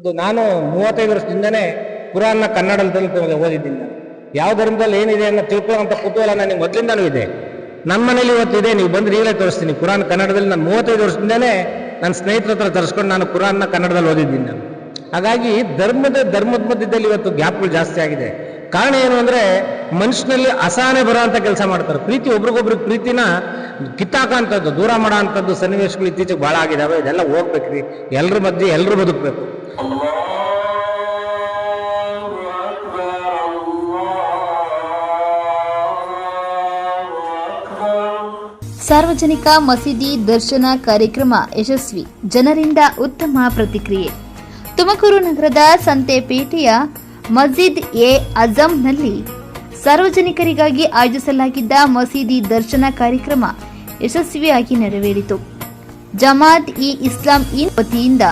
ನಾನು 35 ವರ್ಷದಿಂದನೇ ಕುರಾನ್ನ ಕನ್ನಡದಲ್ಲಿ ಓದಿದ್ದೀನಿ. ನಾನು ಯಾವ ಧರ್ಮದಲ್ಲಿ ಏನಿದೆ ಅನ್ನೋ ತಿಳ್ಕೊಳ್ಳೋಂಥ ಕುತೂಹಲ ನನಗೆ ಮೊದಲಿಂದನೂ ಇದೆ. ನಮ್ಮ ಮನೇಲಿ ಇವತ್ತಿದೆ, ನೀವು ಬಂದು ಈಗಲೇ ತೋರಿಸ್ತೀನಿ. ಕುರಾನ್ ಕನ್ನಡದಲ್ಲಿ ನಾನು 35 ವರ್ಷದಿಂದನೇ ನನ್ನ ಸ್ನೇಹಿತರ ಹತ್ರ ತರಿಸ್ಕೊಂಡು ನಾನು ಕುರಾನ್ನ ಕನ್ನಡದಲ್ಲಿ ಓದಿದ್ದೀನಿ ನಾನು. ಹಾಗಾಗಿ ಧರ್ಮದ ಮಧ್ಯದಲ್ಲಿ ಇವತ್ತು ಗ್ಯಾಪ್ಗಳು ಜಾಸ್ತಿ ಆಗಿದೆ. ಕಾರಣ ಏನು ಅಂದ್ರೆ ಮನುಷ್ಯನಲ್ಲಿ ಅಸಹನೆ ಬರುವಂತ ಕೆಲಸ ಮಾಡ್ತಾರೆ. ಪ್ರೀತಿ, ಒಬ್ರಿಗೊಬ್ರಿಗೆ ಪ್ರೀತಿನ ಕಿತ್ತಾಕಂಥದ್ದು, ದೂರ ಮಾಡೋ ಅಂಥದ್ದು ಸನ್ನಿವೇಶಗಳು ಇತ್ತೀಚೆಗೆ ಬಹಳ ಆಗಿದಾವೆ. ಇದೆಲ್ಲ ಹೋಗ್ಬೇಕ್ರಿ. ಎಲ್ಲರ ಮಧ್ಯೆ ಎಲ್ಲರೂ ಬದುಕಬೇಕು. ಸಾರ್ವಜನಿಕ ಮಸೀದಿ ದರ್ಶನ ಕಾರ್ಯಕ್ರಮ ಯಶಸ್ವಿ, ಜನರಿಂದ ಉತ್ತಮ ಪ್ರತಿಕ್ರಿಯೆ. ತುಮಕೂರು ನಗರದ ಸಂತೆಪೇಟೆಯ ಮಸ್ಜಿದ್ ಎ ಅಜಂನಲ್ಲಿ ಸಾರ್ವಜನಿಕರಿಗಾಗಿ ಆಯೋಜಿಸಲಾಗಿದ್ದ ಮಸೀದಿ ದರ್ಶನ ಕಾರ್ಯಕ್ರಮ ಯಶಸ್ವಿಯಾಗಿ ನೆರವೇರಿತು. ಜಮಾತ್ ಇ ಇಸ್ಲಾಂ ಇನ್ ವತಿಯಿಂದ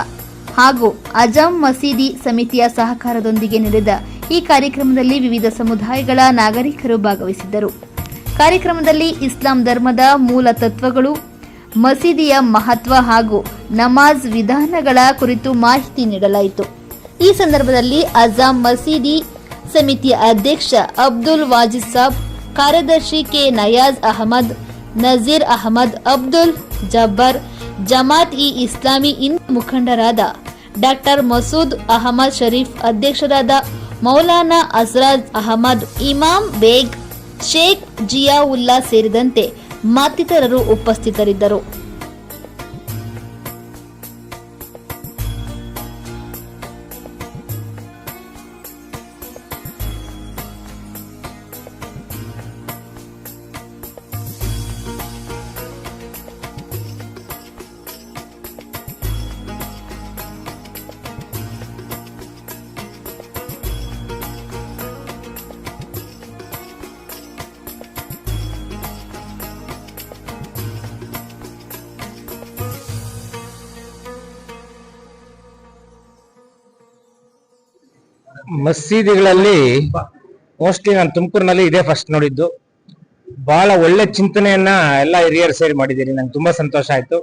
ಹಾಗೂ ಅಜಂ ಮಸೀದಿ ಸಮಿತಿಯ ಸಹಕಾರದೊಂದಿಗೆ ನಡೆದ ಈ ಕಾರ್ಯಕ್ರಮದಲ್ಲಿ ವಿವಿಧ ಸಮುದಾಯಗಳ ನಾಗರಿಕರು ಭಾಗವಹಿಸಿದ್ದರು. ಕಾರ್ಯಕ್ರಮದಲ್ಲಿ ಇಸ್ಲಾಂ ಧರ್ಮದ ಮೂಲ ತತ್ವಗಳು, ಮಸೀದಿಯ ಮಹತ್ವ ಹಾಗೂ ನಮಾಜ್ ವಿಧಾನಗಳ ಕುರಿತು ಮಾಹಿತಿ ನೀಡಲಾಯಿತು. ಈ ಸಂದರ್ಭದಲ್ಲಿ ಅಜಾಂ ಮಸೀದಿ ಸಮಿತಿಯ ಅಧ್ಯಕ್ಷ ಅಬ್ದುಲ್ ವಾಜಿದ್ ಸಾಬ್, ಕಾರ್ಯದರ್ಶಿ ಕೆ ನಯಾಜ್ ಅಹಮದ್, ನಜೀರ್ ಅಹಮದ್, ಅಬ್ದುಲ್ ಜಬ್ಬರ್, ಜಮಾತ್ ಇ ಇಸ್ಲಾಮಿ ಇನ್ ಮುಖಂಡರಾದ ಡಾಕ್ಟರ್ ಮಸೂದ್ ಅಹಮದ್ ಶರೀಫ್, ಅಧ್ಯಕ್ಷರಾದ ಮೌಲಾನಾ ಅಸ್ರಾಜ್ ಅಹಮದ್, ಇಮಾಮ್ ಬೇಗ್, ಶೇಖ್ ಜಿಯಾವುಲ್ಲಾ ಸೇರಿದಂತೆ ಮತ್ತಿತರರು ಉಪಸ್ಥಿತರಿದ್ದರು. ಮಸೀದಿಗಳಲ್ಲಿ ಮೋಸ್ಟ್ಲಿ ನಾನು ತುಮಕೂರಿನಲ್ಲಿ ಇದೇ ಫಸ್ಟ್ ನೋಡಿದ್ದು. ಬಹಳ ಒಳ್ಳೆ ಚಿಂತನೆಯನ್ನ ಎಲ್ಲ ಹಿರಿಯರು ಸೇರಿ ಮಾಡಿದ್ದೀರಿ. ನಂಗೆ ತುಂಬಾ ಸಂತೋಷ ಆಯ್ತು.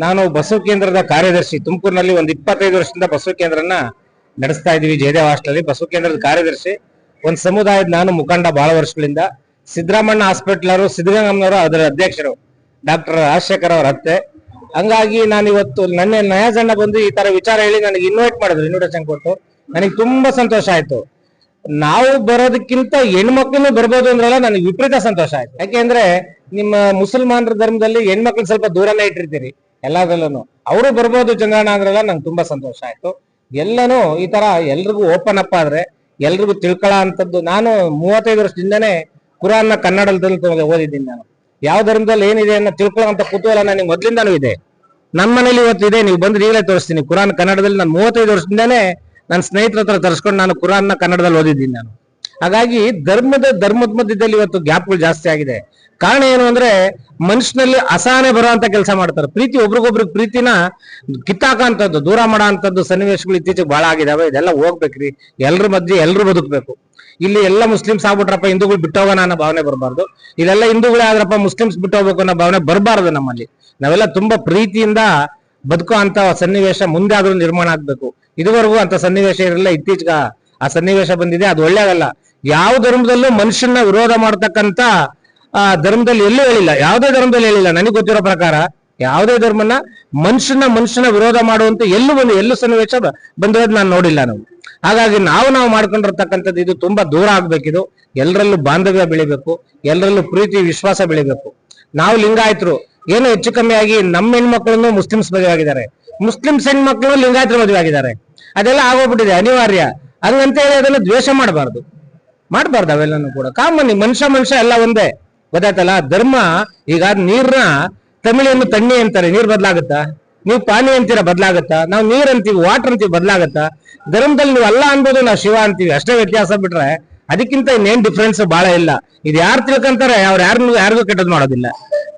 ನಾನು ಬಸವ ಕೇಂದ್ರದ ಕಾರ್ಯದರ್ಶಿ, ತುಮಕೂರಿನಲ್ಲಿ ಒಂದು 25 ವರ್ಷದಿಂದ ಬಸವ ಕೇಂದ್ರನ ನಡೆಸ್ತಾ ಇದೀವಿ. ಜಯದೇವ ಹಾಸ್ಟೆಲ್ ಬಸವ ಕೇಂದ್ರದ ಕಾರ್ಯದರ್ಶಿ. ಒಂದು ಸಮುದಾಯದ ನಾನು ಮುಖಂಡ ಬಹಳ ವರ್ಷಗಳಿಂದ. ಸಿದ್ದರಾಮಣ್ಣ ಹಾಸ್ಪಿಟಲ್ ಅವರು, ಸಿದ್ದಗಂಗಮ್ಮನವರು ಅದರ ಅಧ್ಯಕ್ಷರು, ಡಾಕ್ಟರ್ ರಾಜಶೇಖರ್ ಅವರ ಅತ್ತೆ. ಹಂಗಾಗಿ ನಾನು ಇವತ್ತು ನನ್ನ ನಯಾಜಣ್ಣ ಬಂದು ಈ ತರ ವಿಚಾರ ಹೇಳಿ ನನಗೆ ಇನ್ವೈಟ್ ಮಾಡಿದ್ರು, ಇನ್ವಿಟೇಷನ್ ಕೊಟ್ಟು. ನನಗೆ ತುಂಬಾ ಸಂತೋಷ ಆಯ್ತು. ನಾವು ಬರೋದಕ್ಕಿಂತ ಹೆಣ್ಮಕ್ಳು ಬರ್ಬೋದು ಅಂದ್ರಲ್ಲ, ನನಗೆ ವಿಪರೀತ ಸಂತೋಷ ಆಯ್ತು. ಯಾಕೆಂದ್ರೆ ನಿಮ್ಮ ಮುಸಲ್ಮಾನರ ಧರ್ಮದಲ್ಲಿ ಹೆಣ್ಮಕ್ಳು ಸ್ವಲ್ಪ ದೂರನೇ ಇಟ್ಟಿರ್ತೀರಿ ಎಲ್ಲದರಲ್ಲೂ. ಅವರು ಬರ್ಬೋದು ಚಂದ್ರಣ್ಣ ಅಂದ್ರಲ್ಲ, ನಂಗೆ ತುಂಬಾ ಸಂತೋಷ ಆಯ್ತು. ಎಲ್ಲನೂ ಈ ತರ ಎಲ್ರಿಗೂ ಓಪನ್ ಅಪ್ ಆದ್ರೆ ಎಲ್ರಿಗೂ ತಿಳ್ಕೊಳ್ಳೋ ಅಂತದ್ದು. ನಾನು 35 ವರ್ಷದಿಂದನೇ ಕುರಾನ್ನ ಕನ್ನಡದಲ್ಲಿ ಓದಿದ್ದೀನಿ. ನಾನು ಯಾವ ಧರ್ಮದಲ್ಲಿ ಏನಿದೆ ಅನ್ನೋ ತಿಳ್ಕೊಳ್ಳೋಂಥ ಕುತೂಹಲ ನನಗೆ ಮೊದಲಿಂದನೂ ಇದೆ. ನಮ್ಮ ಮನೇಲಿ ಇವತ್ತಿದೆ, ನೀವು ಬಂದು ಈಗಲೇ ತೋರಿಸ್ತೀನಿ. ಕುರಾನ್ ಕನ್ನಡದಲ್ಲಿ ನಾನು 35 ವರ್ಷದಿಂದನೇ ನನ್ನ ಸ್ನೇಹಿತರ ಹತ್ರ ತರಿಸ್ಕೊಂಡು ನಾನು ಕುರಾನ್ನ ಕನ್ನಡದಲ್ಲಿ ಓದಿದ್ದೀನಿ ನಾನು. ಹಾಗಾಗಿ ಧರ್ಮದ ಮಧ್ಯದಲ್ಲಿ ಇವತ್ತು ಗ್ಯಾಪ್ಗಳು ಜಾಸ್ತಿ ಆಗಿದೆ. ಕಾರಣ ಏನು ಅಂದ್ರೆ ಮನುಷ್ಯನಲ್ಲಿ ಅಸಹನೆ ಬರುವಂತ ಕೆಲಸ ಮಾಡ್ತಾರೆ. ಪ್ರೀತಿ, ಒಬ್ರಿಗೊಬ್ರಿಗೆ ಪ್ರೀತಿನ ಕಿತ್ತಾಕಂಥದ್ದು, ದೂರ ಮಾಡೋ ಅಂಥದ್ದು ಸನ್ನಿವೇಶಗಳು ಇತ್ತೀಚೆಗೆ ಬಹಳ ಆಗಿದಾವೆ. ಇದೆಲ್ಲ ಹೋಗ್ಬೇಕ್ರಿ. ಎಲ್ಲರ ಮಧ್ಯೆ ಎಲ್ಲರೂ ಬದುಕಬೇಕು. ಇಲ್ಲಿ ಎಲ್ಲ ಮುಸ್ಲಿಮ್ಸ್ ಆಗ್ಬಿಟ್ರಪ್ಪ, ಹಿಂದೂಗಳು ಬಿಟ್ಟೋಗೋಣ ಅನ್ನೋ ಭಾವನೆ ಬರಬಾರ್ದು. ಇಲ್ಲೆಲ್ಲ ಹಿಂದೂಗಳೇ ಆದ್ರಪ್ಪ ಮುಸ್ಲಿಮ್ಸ್ ಬಿಟ್ಟೋಗ್ಬೇಕು ಅನ್ನೋ ಭಾವನೆ ಬರಬಾರ್ದು ನಮ್ಮಲ್ಲಿ. ನಾವೆಲ್ಲ ತುಂಬಾ ಪ್ರೀತಿಯಿಂದ ಬದುಕೋ ಅಂತ ಸನ್ನಿವೇಶ ಮುಂದೆ ಆದ್ರೂ ನಿರ್ಮಾಣ ಆಗ್ಬೇಕು. ಇದುವರೆಗೂ ಅಂತ ಸನ್ನಿವೇಶ ಇರಲಿಲ್ಲ, ಇತ್ತೀಚೆಗೆ ಆ ಸನ್ನಿವೇಶ ಬಂದಿದೆ. ಅದು ಒಳ್ಳೆಯದಲ್ಲ. ಯಾವ ಧರ್ಮದಲ್ಲೂ ಮನುಷ್ಯನ ವಿರೋಧ ಮಾಡ್ತಕ್ಕಂತ ಧರ್ಮದಲ್ಲಿ ಎಲ್ಲೂ ಹೇಳಿಲ್ಲ, ಯಾವುದೇ ಧರ್ಮದಲ್ಲಿ ಹೇಳಿಲ್ಲ. ನನಗೆ ಗೊತ್ತಿರೋ ಪ್ರಕಾರ ಯಾವುದೇ ಧರ್ಮನ ಮನುಷ್ಯನ ವಿರೋಧ ಮಾಡುವಂತ ಎಲ್ಲೂ ಸನ್ನಿವೇಶ ಬಂದಿರೋದು ನಾನು ನೋಡಿಲ್ಲ ನಾವು. ಹಾಗಾಗಿ ನಾವು ಮಾಡ್ಕೊಂಡಿರ್ತಕ್ಕಂಥದ್ದು ಇದು ತುಂಬಾ ದೂರ ಆಗ್ಬೇಕಿದು. ಎಲ್ಲರಲ್ಲೂ ಬಾಂಧವ್ಯ ಬೆಳಿಬೇಕು, ಎಲ್ಲರಲ್ಲೂ ಪ್ರೀತಿ ವಿಶ್ವಾಸ ಬೆಳಿಬೇಕು. ನಾವು ಲಿಂಗಾಯತರು ಏನೋ ಹೆಚ್ಚು ಕಮ್ಮಿ ಆಗಿ ನಮ್ಮ ಹೆಣ್ಮಕ್ಳನ್ನು ಮುಸ್ಲಿಮ್ಸ್ ಮದುವೆ ಆಗಿದ್ದಾರೆ, ಮುಸ್ಲಿಮ್ಸ್ ಹೆಣ್ಮಕ್ಳು ಲಿಂಗಾಯತರು ಮದುವೆ ಆಗಿದ್ದಾರೆ. ಅದೆಲ್ಲ ಆಗೋಗ್ಬಿಟ್ಟಿದೆ, ಅನಿವಾರ್ಯ. ಹಂಗಂತ ಹೇಳಿ ಅದನ್ನ ದ್ವೇಷ ಮಾಡಬಾರ್ದು ಅವೆಲ್ಲನೂ ಕೂಡ ಕಾಮನ್. ಮನುಷ್ಯ ಎಲ್ಲ ಒಂದೇ, ಗೊತ್ತಾಯ್ತಲ್ಲ. ಧರ್ಮ ಈಗ ನೀರ್ನ ತಮಿಳನ್ನು ತಣ್ಣಿ ಅಂತಾರೆ, ನೀರ್ ಬದಲಾಗುತ್ತಾ? ನೀವು ಪಾನಿ ಅಂತೀರ, ಬದಲಾಗುತ್ತಾ? ನಾವು ನೀರ್ ಅಂತೀವಿ, ವಾಟರ್ ಅಂತೀವಿ, ಬದಲಾಗುತ್ತಾ? ಧರ್ಮದಲ್ಲಿ ನೀವು ಅಲ್ಲ ಅನ್ಬೋದು, ನಾವು ಶಿವ ಅಂತೀವಿ, ಅಷ್ಟೇ ವ್ಯತ್ಯಾಸ ಬಿಟ್ರೆ ಅದಕ್ಕಿಂತ ಇನ್ನೇನ್ ಡಿಫ್ರೆನ್ಸ್ ಬಹಳ ಇಲ್ಲ. ಇದು ಯಾರು ತಿಳ್ಕೊಂತಾರೆ ಅವ್ರು ಯಾರಿಗೂ ಕೆಟ್ಟದ್ ಮಾಡೋದಿಲ್ಲ.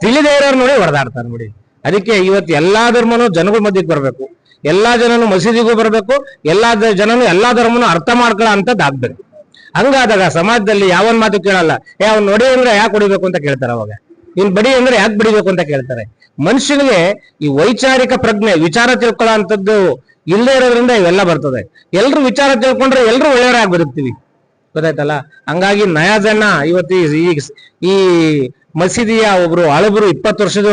ತಿಳಿದೇ ಇರೋರು ನೋಡಿ ಹೊಡೆದಾಡ್ತಾರೆ ನೋಡಿ. ಅದಕ್ಕೆ ಇವತ್ತು ಎಲ್ಲಾ ಧರ್ಮನೂ ಜನಗಳ ಮಧ್ಯಕ್ಕೆ ಬರಬೇಕು, ಎಲ್ಲಾ ಜನನು ಮಸೀದಿಗೂ ಬರಬೇಕು, ಎಲ್ಲಾ ಜನನು ಎಲ್ಲಾ ಧರ್ಮನು ಅರ್ಥ ಮಾಡ್ಕೊಳ್ಳೋ ಅಂತದ್ದು ಆಗ್ಬೇಕು. ಹಂಗಾದಾಗ ಸಮಾಜದಲ್ಲಿ ಯಾವನ್ ಮಾತು ಕೇಳಲ್ಲ. ಅವ್ನು ನೋಡಿ ಅಂದ್ರೆ ಯಾಕೆ ಹೊಡಿಬೇಕು ಅಂತ ಕೇಳ್ತಾರೆ. ಅವಾಗ ಇನ್ ಬಡಿ ಅಂದ್ರೆ ಯಾಕೆ ಬಡಿಬೇಕು ಅಂತ ಕೇಳ್ತಾರೆ. ಮನುಷ್ಯನಿಗೆ ಈ ವೈಚಾರಿಕ ಪ್ರಜ್ಞೆ, ವಿಚಾರ ತಿಳ್ಕೊಳ್ಳೋ ಅಂತದ್ದು ಇಲ್ಲದೆ ಇರೋದ್ರಿಂದ ಇವೆಲ್ಲ ಬರ್ತದೆ. ಎಲ್ರು ವಿಚಾರ ತಿಳ್ಕೊಂಡ್ರೆ ಎಲ್ರು ಒಳ್ಳೆಯವರಾಗಿ ಬದುಕ್ತೀವಿ, ಗೊತ್ತಾಯ್ತಲ್ಲ. ಹಂಗಾಗಿ ನಯಾಜಣ್ಣ ಇವತ್ತು ಈ ಮಸೀದಿಯ ಒಬ್ರು ಹಳಬರು 20 ವರ್ಷದ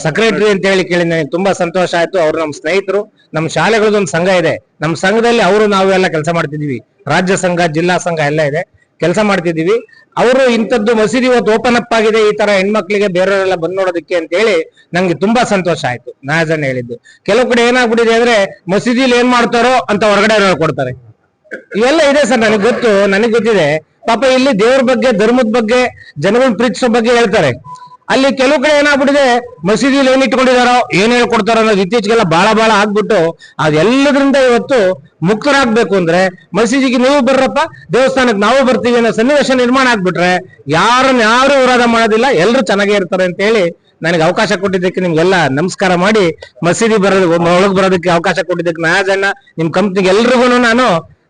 ಸೆಕ್ರೆಟರಿ ಅಂತ ಹೇಳಿ ಕೇಳಿ ನನಗೆ ತುಂಬಾ ಸಂತೋಷ ಆಯ್ತು. ಅವ್ರು ನಮ್ಮ ಸ್ನೇಹಿತರು. ನಮ್ಮ ಶಾಲೆಗಳದೊಂದು ಸಂಘ ಇದೆ, ನಮ್ಮ ಸಂಘದಲ್ಲಿ ಅವರು ನಾವೆಲ್ಲ ಕೆಲಸ ಮಾಡ್ತಿದೀವಿ. ರಾಜ್ಯ ಸಂಘ, ಜಿಲ್ಲಾ ಸಂಘ ಎಲ್ಲ ಇದೆ, ಕೆಲಸ ಮಾಡ್ತಿದೀವಿ. ಅವರು ಇಂಥದ್ದು ಮಸೀದಿ ಇವತ್ತು ಓಪನ್ ಅಪ್ ಆಗಿದೆ, ಈ ತರ ಹೆಣ್ಮಕ್ಳಿಗೆ ಬೇರೆಯವರೆಲ್ಲ ಬಂದ್ ನೋಡೋದಕ್ಕೆ ಅಂತ ಹೇಳಿ ನಂಗೆ ತುಂಬಾ ಸಂತೋಷ ಆಯ್ತು. ನಯಾಜಣ್ಣ ಹೇಳಿದ್ದು. ಕೆಲವು ಕಡೆ ಏನಾಗ್ಬಿಟ್ಟಿದೆ ಅಂದ್ರೆ ಮಸೀದಿಲಿ ಏನ್ ಮಾಡ್ತಾರೋ ಅಂತ ಹೊರಗಡೆ ಕೊಡ್ತಾರೆ. ಇವೆಲ್ಲ ಇದೆ ಸರ್, ನನಗೆ ಗೊತ್ತಿದೆ. ಪಾಪ ಇಲ್ಲಿ ದೇವ್ರ ಬಗ್ಗೆ, ಧರ್ಮದ ಬಗ್ಗೆ, ಜನಗಳ ಪ್ರೀತಿಸೋ ಬಗ್ಗೆ ಹೇಳ್ತಾರೆ. ಅಲ್ಲಿ ಕೆಲವು ಕಡೆ ಏನಾಗ್ಬಿಟ್ಟಿದೆ, ಮಸೀದಿಲಿ ಏನ್ ಇಟ್ಕೊಂಡಿದಾರೋ, ಏನ್ ಹೇಳ್ಕೊಡ್ತಾರೋ ಅನ್ನೋದು ಇತ್ತೀಚೆಗೆಲ್ಲ ಬಹಳ ಆಗ್ಬಿಟ್ಟು ಅದೆಲ್ಲದ್ರಿಂದ ಇವತ್ತು ಮುಕ್ತರಾಗ್ಬೇಕು ಅಂದ್ರೆ ಮಸೀದಿಗೆ ನೀವು ಬರ್ರಪ್ಪ, ದೇವಸ್ಥಾನಕ್ಕೆ ನಾವು ಬರ್ತೀವಿ ಅನ್ನೋ ಸನ್ನಿವೇಶ ನಿರ್ಮಾಣ ಆಗ್ಬಿಟ್ರೆ ಯಾರು ವಿರೋಧ ಮಾಡೋದಿಲ್ಲ, ಎಲ್ರು ಚೆನ್ನಾಗೇ ಇರ್ತಾರೆ ಅಂತ ಹೇಳಿ ನನಗೆ ಅವಕಾಶ ಕೊಟ್ಟಿದ್ದಕ್ಕೆ ನಿಮ್ಗೆಲ್ಲ ನಮಸ್ಕಾರ ಮಾಡಿ, ಮಸೀದಿ ಒಳಗ್ ಬರೋದಕ್ಕೆ ಅವಕಾಶ ಕೊಟ್ಟಿದ್ದಕ್ಕೆ ನಯಾಜಣ್ಣ, ನಿಮ್ ಕಂಪ್ನಿಗೆ ಎಲ್ರಿಗೂ ನಾನು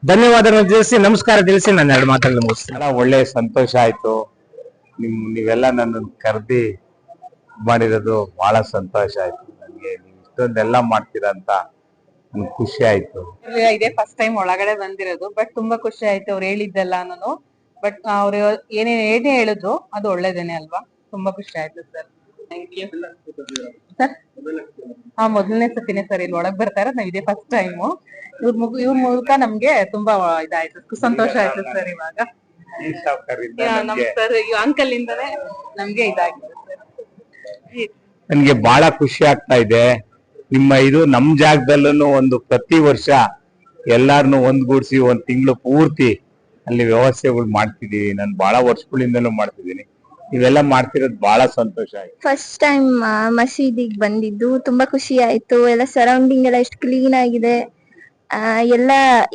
ಧನ್ಯವಾದಗಳನ್ನು ತಿಳಿಸಿ, ನಮಸ್ಕಾರ ತಿಳಿಸಿ ನಾನು 2 ಮಾತುಗಳು ಮುಗಿಸ್ತೀನಿ. ಒಳ್ಳೆ ಸಂತೋಷ ಆಯ್ತು. ನೀವೆಲ್ಲ ನನ್ನನ್ನು ಕರೆದಿ ಮಾಡಿರೋದು ಬಹಳ ಸಂತೋಷ ಆಯ್ತು. ನನಗೆ ನೀವು ಇಷ್ಟೊಂದೆಲ್ಲ ಮಾಡ್ತೀರಾ ಅಂತ ನನ್ಗೆ ಖುಷಿ ಆಯ್ತು. ಇದೇ ಫಸ್ಟ್ ಟೈಮ್ ಒಳಗಡೆ ಬಂದಿರೋದು, ಬಟ್ ತುಂಬಾ ಖುಷಿ ಆಯ್ತು ಅವ್ರು ಹೇಳಿದ್ದೆಲ್ಲ. ನಾನು ಬಟ್ ಅವ್ರು ಏನೇ ಹೇಳಿದ್ರು ಅದು ಒಳ್ಳೇದೇನೆ ಅಲ್ವಾ. ತುಂಬಾ ಖುಷಿ ಆಯ್ತು ಸರ್. Thank you sir. ಮೊದಲನೇ ಸತಿನೇ ಸರ್ ಇಲ್ಲಿ ಒಳಗ್ ಬರ್ತಾ ಇರೋದು. ನಾವ್ ಇದೇ ಫಸ್ಟ್ ಟೈಮ್. ಇವ್ರ ಮೂಲಕ ನಮ್ಗೆ ತುಂಬಾ ಇದಾಯ್ತು, ಸಂತೋಷ ಆಯ್ತು ಸರ್. ಇವಾಗ ನಮ್ ಸರ್ ಅಂಕಲ್ ಇಂದಾನೆ ನಮ್ಗೆ ಇದಾಗಿದೆ ಸರ್. ನನ್ಗೆ ಬಹಳ ಖುಷಿ ಆಗ್ತಾ ಇದೆ. ಇದು ನಮ್ ಜಾಗದಲ್ಲೂ ಒಂದು ಪ್ರತಿ ವರ್ಷ ಎಲ್ಲಾರನು ಒಂದ್ಗೂಡ್ಸಿ 1 ತಿಂಗಳು ಪೂರ್ತಿ ಅಲ್ಲಿ ವ್ಯವಸ್ಥೆಗಳು ಮಾಡ್ತಿದೀವಿ. ನಾನು ಬಹಳ ವರ್ಷಗಳಿಂದಲೂ ಮಾಡ್ತಿದ್ದೀನಿ. ಇವೆಲ್ಲ ಮಾಡ್ತಿರೋದು ಬಹಳ ಸಂತೋಷ ಆಯ್ತು. ಫಸ್ಟ್ ಟೈಮ್ ಮಸೀದಿಗೆ ಬಂದಿದ್ದು ತುಂಬಾ ಖುಷಿ ಆಯ್ತು. ಎಲ್ಲ ಸರೌಂಡಿಂಗ್ ಎಲ್ಲ ಎಷ್ಟು ಕ್ಲೀನ್ ಆಗಿದೆ, ಎಲ್ಲ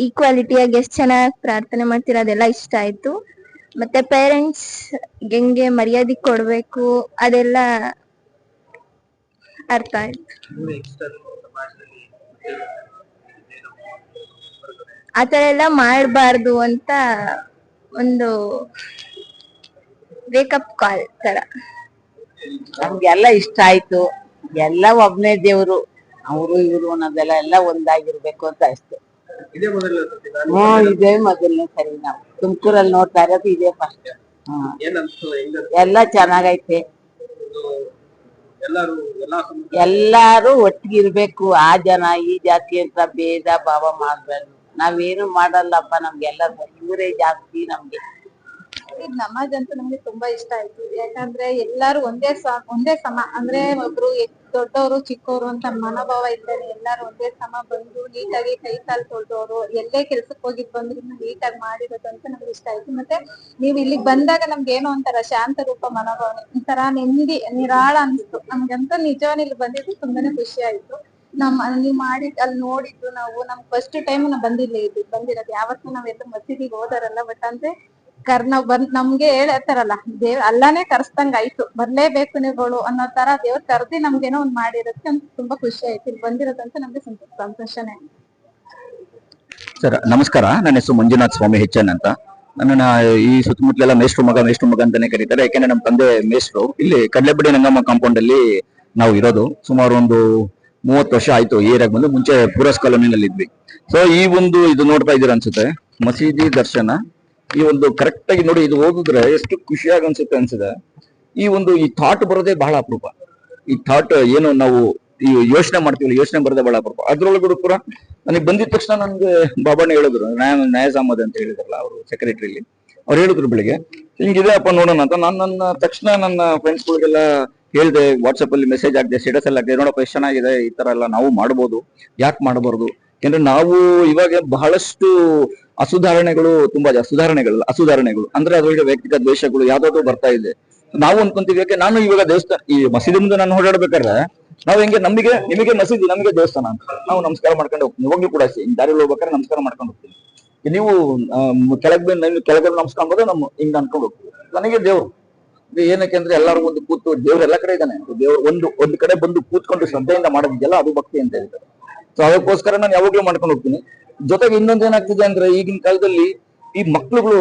ಈಕ್ವಾಲಿಟಿಯಾಗಿ ಎಷ್ಟು ಚೆನ್ನಾಗಿ ಪ್ರಾರ್ಥನೆ ಮಾಡ್ತಿರೋದೆಲ್ಲ ಇಷ್ಟ ಆಯ್ತು. ಮತ್ತೆ ಪೇರೆಂಟ್ಸ್ ಹೆಂಗೆ ಮರ್ಯಾದೆ ಕೊಡ್ಬೇಕು ಅದೆಲ್ಲ ಅರ್ಥ ಆಯ್ತು. ಆತರ ಎಲ್ಲ ಮಾಡಬಾರ್ದು ಅಂತ ಒಂದು ವೇಕಪ್ ಕಾಲ್ ತರ. ನಮ್ಗೆಲ್ಲ ಇಷ್ಟ ಆಯ್ತು. ಎಲ್ಲ ಒಬ್ನೇ ದೇವ್ರು, ಅವರು ಇವರು ಅನ್ನೋದೆಲ್ಲ ಒಂದಾಗಿರ್ಬೇಕು ಅಂತ ಅಷ್ಟೇ. ಇದೇ ಮೊದಲನೇ ಸರಿ ನಾವು ತುಮಕೂರಲ್ಲಿ ನೋಡ್ತಾ ಇರೋದು, ಇದೇ ಫಸ್ಟ್. ಎಲ್ಲ ಚೆನ್ನಾಗೈತೆ. ಎಲ್ಲಾರು ಒಟ್ಟಿಗಿರ್ಬೇಕು. ಆ ಜನ ಈ ಜಾತಿ ಅಂತ ಭೇದ ಭಾವ ಮಾಡ್ಬಾರ್ದು. ನಾವೇನು ಮಾಡಲ್ಲಪ್ಪ, ನಮ್ಗೆಲ್ಲ ಇವರೇ ಜಾಸ್ತಿ ನಮ್ಗೆ. ನಮಾಜ್ ಅಂತೂ ನಮ್ಗೆ ತುಂಬಾ ಇಷ್ಟ ಆಯ್ತು. ಯಾಕಂದ್ರೆ ಎಲ್ಲಾರು ಒಂದೇ ಸಮ, ಅಂದ್ರೆ ಒಬ್ರು ದೊಡ್ಡವರು ಚಿಕ್ಕವರು ಅಂತ ಮನೋಭಾವ ಇದ್ದಾರೆ. ಎಲ್ಲಾರು ಒಂದೇ ಸಮ ಬಂದು ನೀಟಾಗಿ ಕೈ ಕಾಲು ತೊಳ್ದವ್ರು, ಎಲ್ಲೇ ಕೆಲ್ಸಕ್ಕೆ ಹೋಗಿದ್ ಬಂದ್ರು ನೀಟಾಗಿ ಮಾಡಿರೋದು ಅಂತ ನಮ್ಗೆ ಇಷ್ಟ ಆಯ್ತು. ಮತ್ತೆ ನೀವ್ ಇಲ್ಲಿಗೆ ಬಂದಾಗ ನಮ್ಗೆ ಏನೋ ಒಂಥರ ಶಾಂತ ರೂಪ ಮನೋಭಾವನೆ, ಒಂಥರ ನೆಮ್ಮದಿ ನಿರಾಳ ಅನ್ಸ್ತು ನಮ್ಗಂತೂ. ನಿಜವಾಗ್ಲೂ ಇಲ್ಲಿ ಬಂದಿದ್ದು ತುಂಬಾನೇ ಖುಷಿ ಆಯ್ತು. ನೀವ್ ಮಾಡಿದ್ ಅಲ್ಲಿ ನೋಡಿದ್ದು ನಾವು ನಮ್ ಫಸ್ಟ್ ಟೈಮ್ ನಾವ್ ಬಂದಿರೋದು. ಯಾವತ್ತೂ ನಾವೆಲ್ಲ ಮಸೀದಿಗೆ ಹೋದಾರಲ್ಲ, ಬಟ್ ಅಂದ್ರೆ ನಾವ್ ನಮ್ಗೆ ಹೇಳ್ತಾರಲ್ಲ, ಅಲ್ಲಾನೇ ಕರ್ಸ್ದಂಗ ಆಯ್ತು, ಬರ್ಲೇಬೇಕು ನೀವುಗಳು ಅನ್ನೋ ತರ ದೇವ್ರ ಕರ್ದಿ ನಮ್ಗೇನೋ ಒಂದ್ ಮಾಡಿರೋದಕ್ಕೆ ತುಂಬಾ ಖುಷಿ ಆಯ್ತು. ಇಲ್ಲಿ ಬಂದಿರೋದಂತ ನಮ್ಗೆ ಸಂತೋಷನೇ. ಸರ್ ನಮಸ್ಕಾರ, ನನ್ನ ಹೆಸರು ಮಂಜುನಾಥ್ ಸ್ವಾಮಿ ಹೆಚ್ಚನ್ ಅಂತ. ನನ್ನ ಈ ಸುತ್ತಮುತ್ತಲೆಲ್ಲ ಮೇಷ್ಟ್ರು ಮಗ ಅಂತಾನೆ ಕರೀತಾರೆ. ಯಾಕೆಂದ್ರೆ ನಮ್ಮ ತಂದೆ ಮೇಷ್ಟ್ರು. ಇಲ್ಲಿ ಕಡ್ಲೆಬಡಿ ನಂಗಮ್ಮ ಕಾಂಪೌಂಡ್ ಅಲ್ಲಿ ನಾವು ಇರೋದು. ಸುಮಾರು ಒಂದು 30 ವರ್ಷ ಆಯ್ತು ಈ ಏರಿಯಾಗ ಬಂದು. ಮುಂಚೆ ಪೂರಸ್ ಕಾಲೋನಿನಲ್ಲಿ ಇದ್ವಿ. ಸೊ ಇದು ನೋಡ್ತಾ ಇದ್ದೀರಾ ಅನ್ಸುತ್ತೆ, ಮಸೀದಿ ದರ್ಶನ. ಈ ಕರೆಕ್ಟ್ ಆಗಿ ನೋಡಿ, ಇದು ಓದಿದ್ರೆ ಎಷ್ಟು ಖುಷಿಯಾಗಿ ಅನ್ಸುತ್ತೆ. ಈ ಥಾಟ್ ಬರೋದೇ ಬಹಳ ಅಪರೂಪ. ಈ ಥಾಟ್ ಏನು ನಾವು ಈ ಯೋಚನೆ ಮಾಡ್ತೀವಿ, ಯೋಚನೆ ಬರೋದೇ ಬಹಳ ಅಪರೂಪ. ಅದ್ರೊಳಗಡೆ ಪೂರ ನನಗೆ ಬಂದಿದ ತಕ್ಷಣ ನನ್ಗೆ ಬಾಬಾನ ಹೇಳಿದ್ರು, ನಯಾಜ್ ಅಹಮದ್ ಅಂತ ಹೇಳಿದ್ರಲ್ಲ ಅವರು ಸೆಕ್ರೆಟರಿಲಿ, ಅವ್ರು ಹೇಳಿದ್ರು ಬೆಳಿಗ್ಗೆ ಹಿಂಗಿದೆ ಅಪ್ಪ ನೋಡೋಣ ಅಂತ. ನನ್ನ ತಕ್ಷಣ ನನ್ನ ಫ್ರೆಂಡ್ಸ್ ಗಳಿಗೆಲ್ಲ ಹೇಳಿದೆ, ವಾಟ್ಸಪ್ ಅಲ್ಲಿ ಮೆಸೇಜ್ ಹಾಕಿದೆ, ಸ್ಟೇಟಸ್ ಎಲ್ಲ ಹಾಕಿದೆ, ನೋಡಪ್ಪ ಎಷ್ಟು ಚೆನ್ನಾಗಿದೆ, ಈ ತರ ಎಲ್ಲ ನಾವು ಮಾಡ್ಬೋದು, ಯಾಕೆ ಮಾಡಬಾರ್ದು. ಯಾಕಂದ್ರೆ ನಾವು ಇವಾಗ ಬಹಳಷ್ಟು ತುಂಬಾ ಅಸುಧಾರಣೆಗಳು ಅಂದ್ರೆ ಅದ್ರೊಳಗೆ ವ್ಯಕ್ತಿಗತ ದ್ವೇಷಗಳು ಯಾವ್ದಾದ್ರು ಬರ್ತಾ ಇದೆ. ನಾವು ಅನ್ಕೊಂತೀವಿ, ಯಾಕೆ ನಾನು ಇವಾಗ ದೇವಸ್ಥಾನ ಈ ಮಸೀದಿ ಮುಂದೆ ನಾನು ಓಡಾಡ್ಬೇಕಾದ್ರೆ ನಾವ್ ಹೆಂಗೆ ನಿಮಗೆ ಮಸೀದಿ ನಮಗೆ ದೇವಸ್ಥಾನ ಅಂತ ನಾವು ನಮಸ್ಕಾರ ಮಾಡ್ಕೊಂಡು ಹೋಗ್ತೀವಿ. ಇವಾಗ್ಲೂ ಕೂಡ ದಾರಿಯಲ್ಲಿ ಹೋಗ್ಬೇಕಾದ್ರೆ ನಮಸ್ಕಾರ ಮಾಡ್ಕೊಂಡು ಹೋಗ್ತೀವಿ. ನೀವು ಕೆಳಗಡೆ ನಮಸ್ಕಾರ ಹಿಂಗ್ ಅನ್ಕೊಂಡು ಹೋಗ್ತೀವಿ. ನನಗೆ ದೇವ್ರು ಏನಕ್ಕೆ ಅಂದ್ರೆ ಎಲ್ಲರೂ ಒಂದು ಕೂತು, ದೇವ್ರು ಎಲ್ಲ ಕಡೆ ಇದ್ದಾನೆ. ದೇವ್ರು ಒಂದು ಕಡೆ ಬಂದು ಕೂತ್ಕೊಂಡು ಶ್ರದ್ಧೆಯಿಂದ ಮಾಡೋದಿದೆಯಲ್ಲ, ಅದು ಭಕ್ತಿ ಅಂತ ಹೇಳ್ತಾರೆ. ಸೊ ಅದಕ್ಕೋಸ್ಕರ ನಾನು ಯಾವಾಗ್ಲೂ ಮಾಡ್ಕೊಂಡು ಹೋಗ್ತೀನಿ. ಜೊತೆಗೆ ಇನ್ನೊಂದ್ ಏನಾಗ್ತಿದೆ ಅಂದ್ರೆ, ಈಗಿನ ಕಾಲದಲ್ಲಿ ಈ ಮಕ್ಳುಗಳು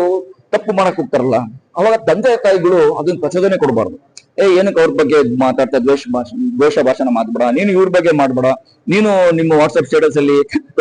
ತಪ್ಪು ಮಾಡಕ್ ಹೋಗ್ತಾರಲ್ಲ, ಅವಾಗ ತಂದೆ ತಾಯಿಗಳು ಅದನ್ನ ಪ್ರಚೋದನೆ ಕೊಡಬಾರ್ದು. ಏನಕ್ಕೆ ಅವ್ರ ಬಗ್ಗೆ ಮಾತಾಡ್ತಾ ದ್ವೇಷ ಭಾಷಣ ಮಾತಾಡ್ಬೇಡ, ನೀನು ಇವ್ರ ಬಗ್ಗೆ ಮಾಡ್ಬೇಡ, ನೀನು ನಿಮ್ಮ ವಾಟ್ಸ್ಆಪ್ ಸ್ಟೇಟಸ್ ಅಲ್ಲಿ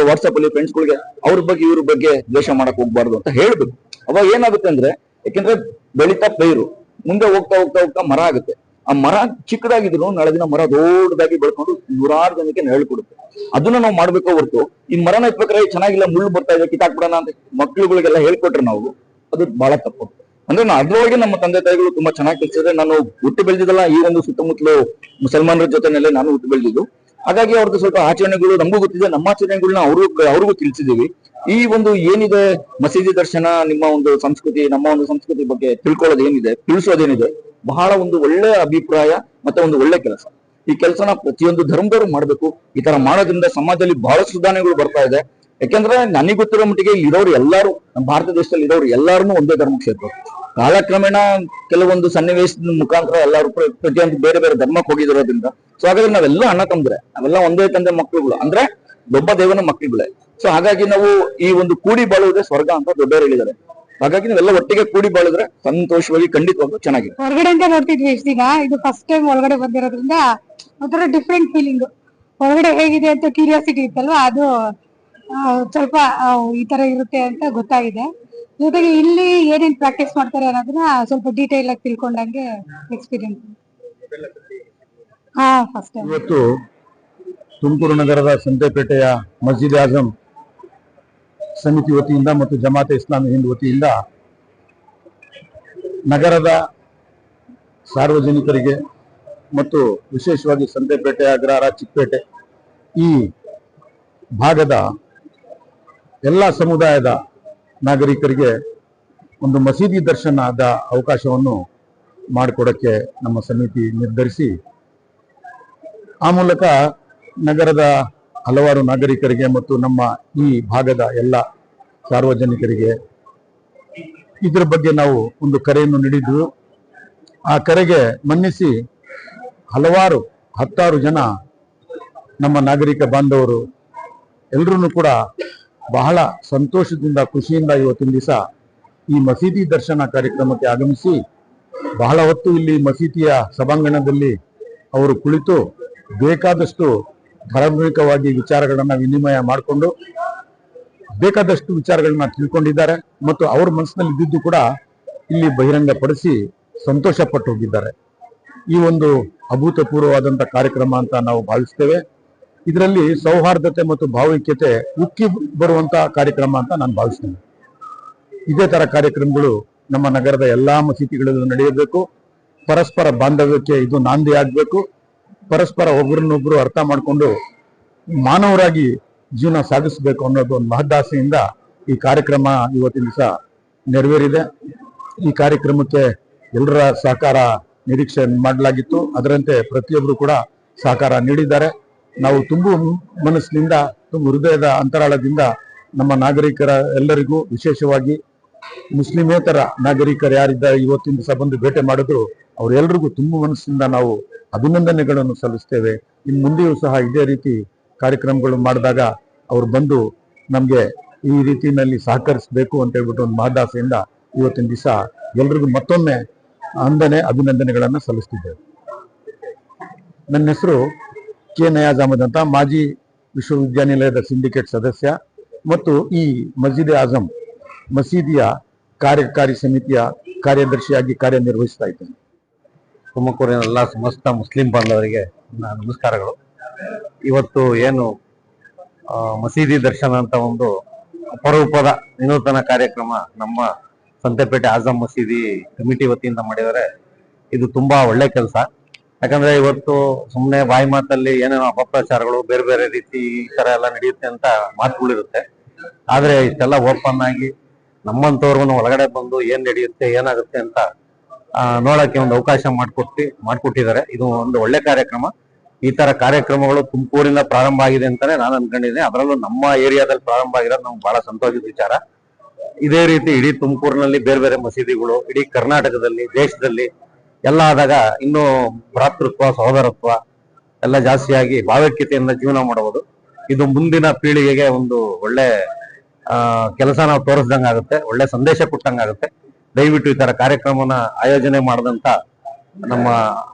ವಾಟ್ಸ್ಆಪ್ ಅಲ್ಲಿ ಫ್ರೆಂಡ್ಸ್ ಗಳಿಗೆ ಅವ್ರ ಬಗ್ಗೆ ಇವ್ರ ಬಗ್ಗೆ ದ್ವೇಷ ಮಾಡಕ್ ಹೋಗ್ಬಾರ್ದು ಅಂತ ಹೇಳ್ಬೇಕು. ಅವಾಗ ಏನಾಗುತ್ತೆ ಅಂದ್ರೆ, ಯಾಕೆಂದ್ರೆ ಬೆಳಿತಾ ಪೈರು ಮುಂದೆ ಹೋಗ್ತಾ ಹೋಗ್ತಾ ಹೋಗ್ತಾ ಮರ ಆಗುತ್ತೆ. ಆ ಮರ ಚಿಕ್ಕದಾಗಿದ್ರು ನಾಳೆ ದಿನ ಮರ ದೊಡ್ಡದಾಗಿ ಬೆಳ್ಕೊಂಡು ನೂರಾರು ಜನಕ್ಕೆ ನೆರಳು ಕೊಡುತ್ತೆ. ಅದನ್ನ ನಾವು ಮಾಡ್ಬೇಕು ಹೊರತು ಈ ಮರನ ಎತ್ಬೇಕಾದ್ರೆ ಚೆನ್ನಾಗಿಲ್ಲ, ಮುಳ್ಳು ಬರ್ತಾ ಇದೆ ಕಿತ್ತಾಕ್ಬಿಡೋಣ ಅಂತ ಮಕ್ಳುಗಳಿಗೆಲ್ಲ ಹೇಳ್ಕೊಟ್ರೆ ನಾವು ಅದು ಬಹಳ ತಪ್ಪು. ಅಂದ್ರೆ ಅದ್ರೊಳಗೆ ನಮ್ಮ ತಂದೆ ತಾಯಿಗಳು ತುಂಬಾ ಚೆನ್ನಾಗಿ ಕಲಿಸಿದ್ರೆ, ನಾನು ಹುಟ್ಟು ಬೆಳೆದಿದ್ದಲ್ಲ ಈ ಒಂದು ಸುತ್ತಮುತ್ತಲು ಮುಸಲ್ಮಾನರ ಜೊತೆನಲ್ಲೇ ನಾನು ಹುಟ್ಟು ಬೆಳೆದಿದ್ದು. ಹಾಗಾಗಿ ಅವ್ರದ್ದು ಸ್ವಲ್ಪ ಆಚರಣೆಗಳು ನಮಗೂ ಗೊತ್ತಿದೆ, ನಮ್ಮ ಆಚರಣೆಗಳನ್ನ ಅವ್ರಿಗೂ ತಿಳಿಸಿದೀವಿ. ಈ ಒಂದು ಏನಿದೆ ಮಸೀದಿ ದರ್ಶನ, ನಿಮ್ಮ ಒಂದು ಸಂಸ್ಕೃತಿ, ನಮ್ಮ ಒಂದು ಸಂಸ್ಕೃತಿ ಬಗ್ಗೆ ತಿಳ್ಕೊಳ್ಳೋದು ಏನಿದೆ, ತಿಳಿಸೋದೇನಿದೆ, ಬಹಳ ಒಂದು ಒಳ್ಳೆ ಅಭಿಪ್ರಾಯ ಮತ್ತೆ ಒಂದು ಒಳ್ಳೆ ಕೆಲಸ. ಈ ಕೆಲಸನ ಪ್ರತಿಯೊಂದು ಧರ್ಮದವರು ಮಾಡ್ಬೇಕು. ಈ ತರ ಮಾಡೋದ್ರಿಂದ ಸಮಾಜದಲ್ಲಿ ಬಹಳಷ್ಟು ಸುಧಾರಣೆಗಳು ಬರ್ತಾ ಇದೆ. ಯಾಕೆಂದ್ರೆ ನನಗೆ ಗೊತ್ತಿರೋ ಮಟ್ಟಿಗೆ ಇರೋರು ಎಲ್ಲರೂ, ನಮ್ಮ ಭಾರತ ದೇಶದಲ್ಲಿ ಇರೋರು ಎಲ್ಲಾರು ಒಂದೇ ಧರ್ಮಕ್ಕೆ ಸೇರ್ತಾರೆ. ಕಾಲಕ್ರಮೇಣ ಕೆಲವೊಂದು ಸನ್ನಿವೇಶದ ಮುಖಾಂತರ ಎಲ್ಲರೂ ಪ್ರತಿಯೊಂದು ಬೇರೆ ಬೇರೆ ಧರ್ಮಕ್ಕೆ ಹೋಗಿರೋದ್ರಿಂದ, ಸೊ ಹಾಗಾದ್ರೆ ನಾವೆಲ್ಲ ಅಣ್ಣ ತಮ್ಮಂದ್ರೆ, ನಾವೆಲ್ಲ ಒಂದೇ ತಂದೆ ಮಕ್ಕಳುಗಳು, ಅಂದ್ರೆ ಒಬ್ಬ ದೇವನ ಮಕ್ಕಳುಗಳೇ. ಸೊ ಹಾಗಾಗಿ ನಾವು ಈ ಒಂದು ಕೂಡಿ ಬಾಳುವುದೇ ಸ್ವರ್ಗ ಅಂತ ದೊಡ್ಡವರು ಹೇಳಿದ್ದಾರೆ. ಹಾಗಾಗಿ ನಾವೆಲ್ಲ ಒಟ್ಟಿಗೆ ಕೂಡಿ ಬಾಳಿದ್ರೆ ಸಂತೋಷವಾಗಿ ಖಂಡಿತವಾಗ್ಲೂ ಚೆನ್ನಾಗಿದೆ. ಹೊರಗಡೆಯಿಂದ ನೋಡ್ತಿದ್ವಿ ಇಷ್ಟ ದಿನ, ಇದು ಫಸ್ಟ್ ಟೈಮ್ ಒಳಗಡೆ ಬಂದಿರೋದ್ರಿಂದ ಒಂಥರ ಡಿಫ್ರೆಂಟ್ ಫೀಲಿಂಗ್. ಹೊರಗಡೆ ಹೇಗಿದೆ ಅಂತ ಕ್ಯೂರಿಯಾಸಿಟಿ ಇತ್ತಲ್ವಾ, ಅದು ಸ್ವಲ್ಪ ಈ ತರ ಇರುತ್ತೆ ಅಂತ ಗೊತ್ತಾಗಿದೆ. ಜೊತೆಗೆ ಇಲ್ಲಿ ಏನೇನ್ ಪ್ರಾಕ್ಟೀಸ್ ಮಾಡ್ತಾರೆ ಅನ್ನೋದನ್ನ ಸ್ವಲ್ಪ ಡೀಟೇಲ್ ಆಗಿ ತಿಳ್ಕೊಂಡಂಗೆ ಎಕ್ಸ್ಪೀರಿಯನ್ಸ್. First time. ಇವತ್ತು ತುಮಕೂರು ನಗರದ ಸಂತೆಪೇಟೆಯ ಮಸ್ಜಿದ್ ಆಜಂ ಸಮಿತಿ ವತಿಯಿಂದ ಮತ್ತು ಜಮಾತೆ ಇಸ್ಲಾಮಿ ಹಿಂದ್ ವತಿಯಿಂದ ನಗರದ ಸಾರ್ವಜನಿಕರಿಗೆ ಮತ್ತು ವಿಶೇಷವಾಗಿ ಸಂತೆಪೇಟೆ, ಅಗ್ರಹಾರ, ಚಿಕ್ಕಪೇಟೆ ಈ ಭಾಗದ ಎಲ್ಲ ಸಮುದಾಯದ ನಾಗರಿಕರಿಗೆ ಒಂದು ಮಸೀದಿ ದರ್ಶನದ ಅವಕಾಶವನ್ನು ಮಾಡಿಕೊಡಕ್ಕೆ ನಮ್ಮ ಸಮಿತಿ ನಿರ್ಧರಿಸಿ, ಆ ಮೂಲಕ ನಗರದ ಹಲವಾರು ನಾಗರಿಕರಿಗೆ ಮತ್ತು ನಮ್ಮ ಈ ಭಾಗದ ಎಲ್ಲ ಸಾರ್ವಜನಿಕರಿಗೆ ಇದರ ಬಗ್ಗೆ ನಾವು ಒಂದು ಕರೆಯನ್ನು ನೀಡಿದ್ವು. ಆ ಕರೆಗೆ ಮನ್ನಿಸಿ ಹತ್ತಾರು ಜನ ನಮ್ಮ ನಾಗರಿಕ ಬಾಂಧವರು ಎಲ್ಲರೂ ಕೂಡ ಬಹಳ ಸಂತೋಷದಿಂದ, ಖುಷಿಯಿಂದ ಇವತ್ತಿನ ದಿವಸ ಈ ಮಸೀದಿ ದರ್ಶನ ಕಾರ್ಯಕ್ರಮಕ್ಕೆ ಆಗಮಿಸಿ ಬಹಳ ಹೊತ್ತು ಇಲ್ಲಿ ಮಸೀದಿಯ ಸಭಾಂಗಣದಲ್ಲಿ ಅವರು ಕುಳಿತು ಬೇಕಾದಷ್ಟು ಧಾರ್ಮಿಕವಾಗಿ ವಿಚಾರಗಳನ್ನ ವಿನಿಮಯ ಮಾಡಿಕೊಂಡು ಬೇಕಾದಷ್ಟು ವಿಚಾರಗಳನ್ನ ತಿಳ್ಕೊಂಡಿದ್ದಾರೆ ಮತ್ತು ಅವ್ರ ಮನಸ್ಸಿನಲ್ಲಿ ಇದ್ದಿದ್ದು ಕೂಡ ಇಲ್ಲಿ ಬಹಿರಂಗಪಡಿಸಿ ಸಂತೋಷ ಪಟ್ಟು ಹೋಗಿದ್ದಾರೆ. ಈ ಒಂದು ಅಭೂತಪೂರ್ವವಾದಂತ ಕಾರ್ಯಕ್ರಮ ಅಂತ ನಾವು ಭಾವಿಸ್ತೇವೆ. ಇದರಲ್ಲಿ ಸೌಹಾರ್ದತೆ ಮತ್ತು ಭಾವೈಕ್ಯತೆ ಉಕ್ಕಿ ಬರುವಂತಹ ಕಾರ್ಯಕ್ರಮ ಅಂತ ನಾನು ಭಾವಿಸ್ತೇನೆ. ಇದೇ ತರ ಕಾರ್ಯಕ್ರಮಗಳು ನಮ್ಮ ನಗರದ ಎಲ್ಲಾ ಮಸೀದಿಗಳಲ್ಲೂ ನಡೆಯಬೇಕು. ಪರಸ್ಪರ ಬಾಂಧವ್ಯಕ್ಕೆ ಇದು ನಾಂದಿ ಆಗ್ಬೇಕು. ಪರಸ್ಪರ ಒಬ್ಬರನ್ನೊಬ್ರು ಅರ್ಥ ಮಾಡಿಕೊಂಡು ಮಾನವರಾಗಿ ಜೀವನ ಸಾಗಿಸಬೇಕು ಅನ್ನೋದು ಒಂದು ಮಹದಾಸೆಯಿಂದ ಈ ಕಾರ್ಯಕ್ರಮ ಇವತ್ತಿನ ದಿವಸ ನೆರವೇರಿದೆ. ಈ ಕಾರ್ಯಕ್ರಮಕ್ಕೆ ಎಲ್ಲರ ಸಹಕಾರ ನಿರೀಕ್ಷೆ ಮಾಡಲಾಗಿತ್ತು. ಅದರಂತೆ ಪ್ರತಿಯೊಬ್ಬರು ಕೂಡ ಸಹಕಾರ ನೀಡಿದ್ದಾರೆ. ನಾವು ತುಂಬು ಮನಸ್ಸಿನಿಂದ, ತುಂಬ ಹೃದಯದ ಅಂತರಾಳದಿಂದ ನಮ್ಮ ನಾಗರಿಕರ ಎಲ್ಲರಿಗೂ, ವಿಶೇಷವಾಗಿ ಮುಸ್ಲಿಮೇತರ ನಾಗರಿಕರು ಯಾರಿದ್ದಾರೆ ಇವತ್ತಿನ ದಿವಸ ಬಂದು ಭೇಟಿ ಮಾಡಿದ್ರು ಅವರೆಲ್ಲರಿಗೂ ತುಂಬ ಮನಸ್ಸಿನಿಂದ ನಾವು ಅಭಿನಂದನೆಗಳನ್ನು ಸಲ್ಲಿಸ್ತೇವೆ. ಇನ್ನು ಮುಂದೆಯೂ ಸಹ ಇದೇ ರೀತಿ ಕಾರ್ಯಕ್ರಮಗಳು ಮಾಡಿದಾಗ ಅವ್ರು ಬಂದು ನಮ್ಗೆ ಈ ರೀತಿಯಲ್ಲಿ ಸಹಕರಿಸಬೇಕು ಅಂತ ಹೇಳ್ಬಿಟ್ಟು ಒಂದು ಮಹದಾಸೆಯಿಂದ ಇವತ್ತಿನ ದಿವಸ ಎಲ್ರಿಗೂ ಮತ್ತೊಮ್ಮೆ ಅಭಿನಂದನೆಗಳನ್ನ ಸಲ್ಲಿಸ್ತಿದ್ದೇವೆ. ನನ್ನ ಹೆಸರು ಕೆ ನಯಾಜ್ ಅಹಮದ್ ಅಂತ, ಮಾಜಿ ವಿಶ್ವವಿದ್ಯಾನಿಲಯದ ಸಿಂಡಿಕೇಟ್ ಸದಸ್ಯ ಮತ್ತು ಈ ಮಸ್ಜಿದ್ ಆಜಂ ಮಸೀದಿಯ ಕಾರ್ಯಕಾರಿ ಸಮಿತಿಯ ಕಾರ್ಯದರ್ಶಿಯಾಗಿ ಕಾರ್ಯನಿರ್ವಹಿಸ್ತಾ ಇದ್ದೇನೆ. ತುಮಕೂರಿನ ಎಲ್ಲ ಸಮಸ್ತ ಮುಸ್ಲಿಂ ಬಾಂಧವರಿಗೆ ನಮಸ್ಕಾರಗಳು. ಇವತ್ತು ಏನು ಮಸೀದಿ ದರ್ಶನ ಅಂತ ಒಂದು ಅಪರೂಪದ ವಿನೂತನ ಕಾರ್ಯಕ್ರಮ ನಮ್ಮ ಸಂತೆಪೇಟೆ ಆಜಂ ಮಸೀದಿ ಕಮಿಟಿ ವತಿಯಿಂದ ಮಾಡಿದರೆ ಇದು ತುಂಬಾ ಒಳ್ಳೆ ಕೆಲಸ. ಯಾಕಂದ್ರೆ ಇವತ್ತು ಸುಮ್ಮನೆ ಬಾಯಿ ಮಾತಲ್ಲಿ ಏನೇನೋ ಅಪಪ್ರಚಾರಗಳು, ಬೇರೆ ಬೇರೆ ರೀತಿ ಈ ತರ ಎಲ್ಲ ನಡೆಯುತ್ತೆ ಅಂತ ಮಾತುಗಳಿರುತ್ತೆ. ಆದ್ರೆ ಇಷ್ಟೆಲ್ಲ ಓಪನ್ ಆಗಿ ನಮ್ಮಂತವ್ರಿಗೂ ಒಳಗಡೆ ಬಂದು ಏನ್ ನಡೆಯುತ್ತೆ, ಏನಾಗುತ್ತೆ ಅಂತ ನೋಡಕ್ಕೆ ಒಂದು ಅವಕಾಶ ಮಾಡ್ಕೊಟ್ಟಿದ್ದಾರೆ. ಇದು ಒಂದು ಒಳ್ಳೆ ಕಾರ್ಯಕ್ರಮ. ಈ ತರ ಕಾರ್ಯಕ್ರಮಗಳು ತುಮಕೂರಿಂದ ಪ್ರಾರಂಭ ಆಗಿದೆ ಅಂತಾನೆ ನಾನು ಅನ್ಕೊಂಡಿದ್ದೀನಿ. ಅದರಲ್ಲೂ ನಮ್ಮ ಏರಿಯಾದಲ್ಲಿ ಪ್ರಾರಂಭ ಆಗಿರೋದು ನಮ್ಗೆ ಬಹಳ ಸಂತೋಷದ ವಿಚಾರ. ಇದೇ ರೀತಿ ಇಡೀ ತುಮಕೂರಿನಲ್ಲಿ ಬೇರೆ ಬೇರೆ ಮಸೀದಿಗಳು, ಇಡೀ ಕರ್ನಾಟಕದಲ್ಲಿ, ದೇಶದಲ್ಲಿ ಎಲ್ಲ ಆದಾಗ ಇನ್ನೂ ಭ್ರಾತೃತ್ವ, ಸಹೋದರತ್ವ ಎಲ್ಲ ಜಾಸ್ತಿಯಾಗಿ ಭಾವೈಕ್ಯತೆಯಿಂದ ಜೀವನ ಮಾಡಬಹುದು. ಇದು ಮುಂದಿನ ಪೀಳಿಗೆಗೆ ಒಂದು ಒಳ್ಳೆ ಕೆಲಸ ನಾವು ತೋರಿಸ್ದಂಗ ಆಗುತ್ತೆ, ಒಳ್ಳೆ ಸಂದೇಶ ಕೊಟ್ಟಂಗಾಗುತ್ತೆ. ದಯವಿಟ್ಟು ಈ ತರ ಕಾರ್ಯಕ್ರಮನ ಆಯೋಜನೆ ಮಾಡಿದಂತ ನಮ್ಮ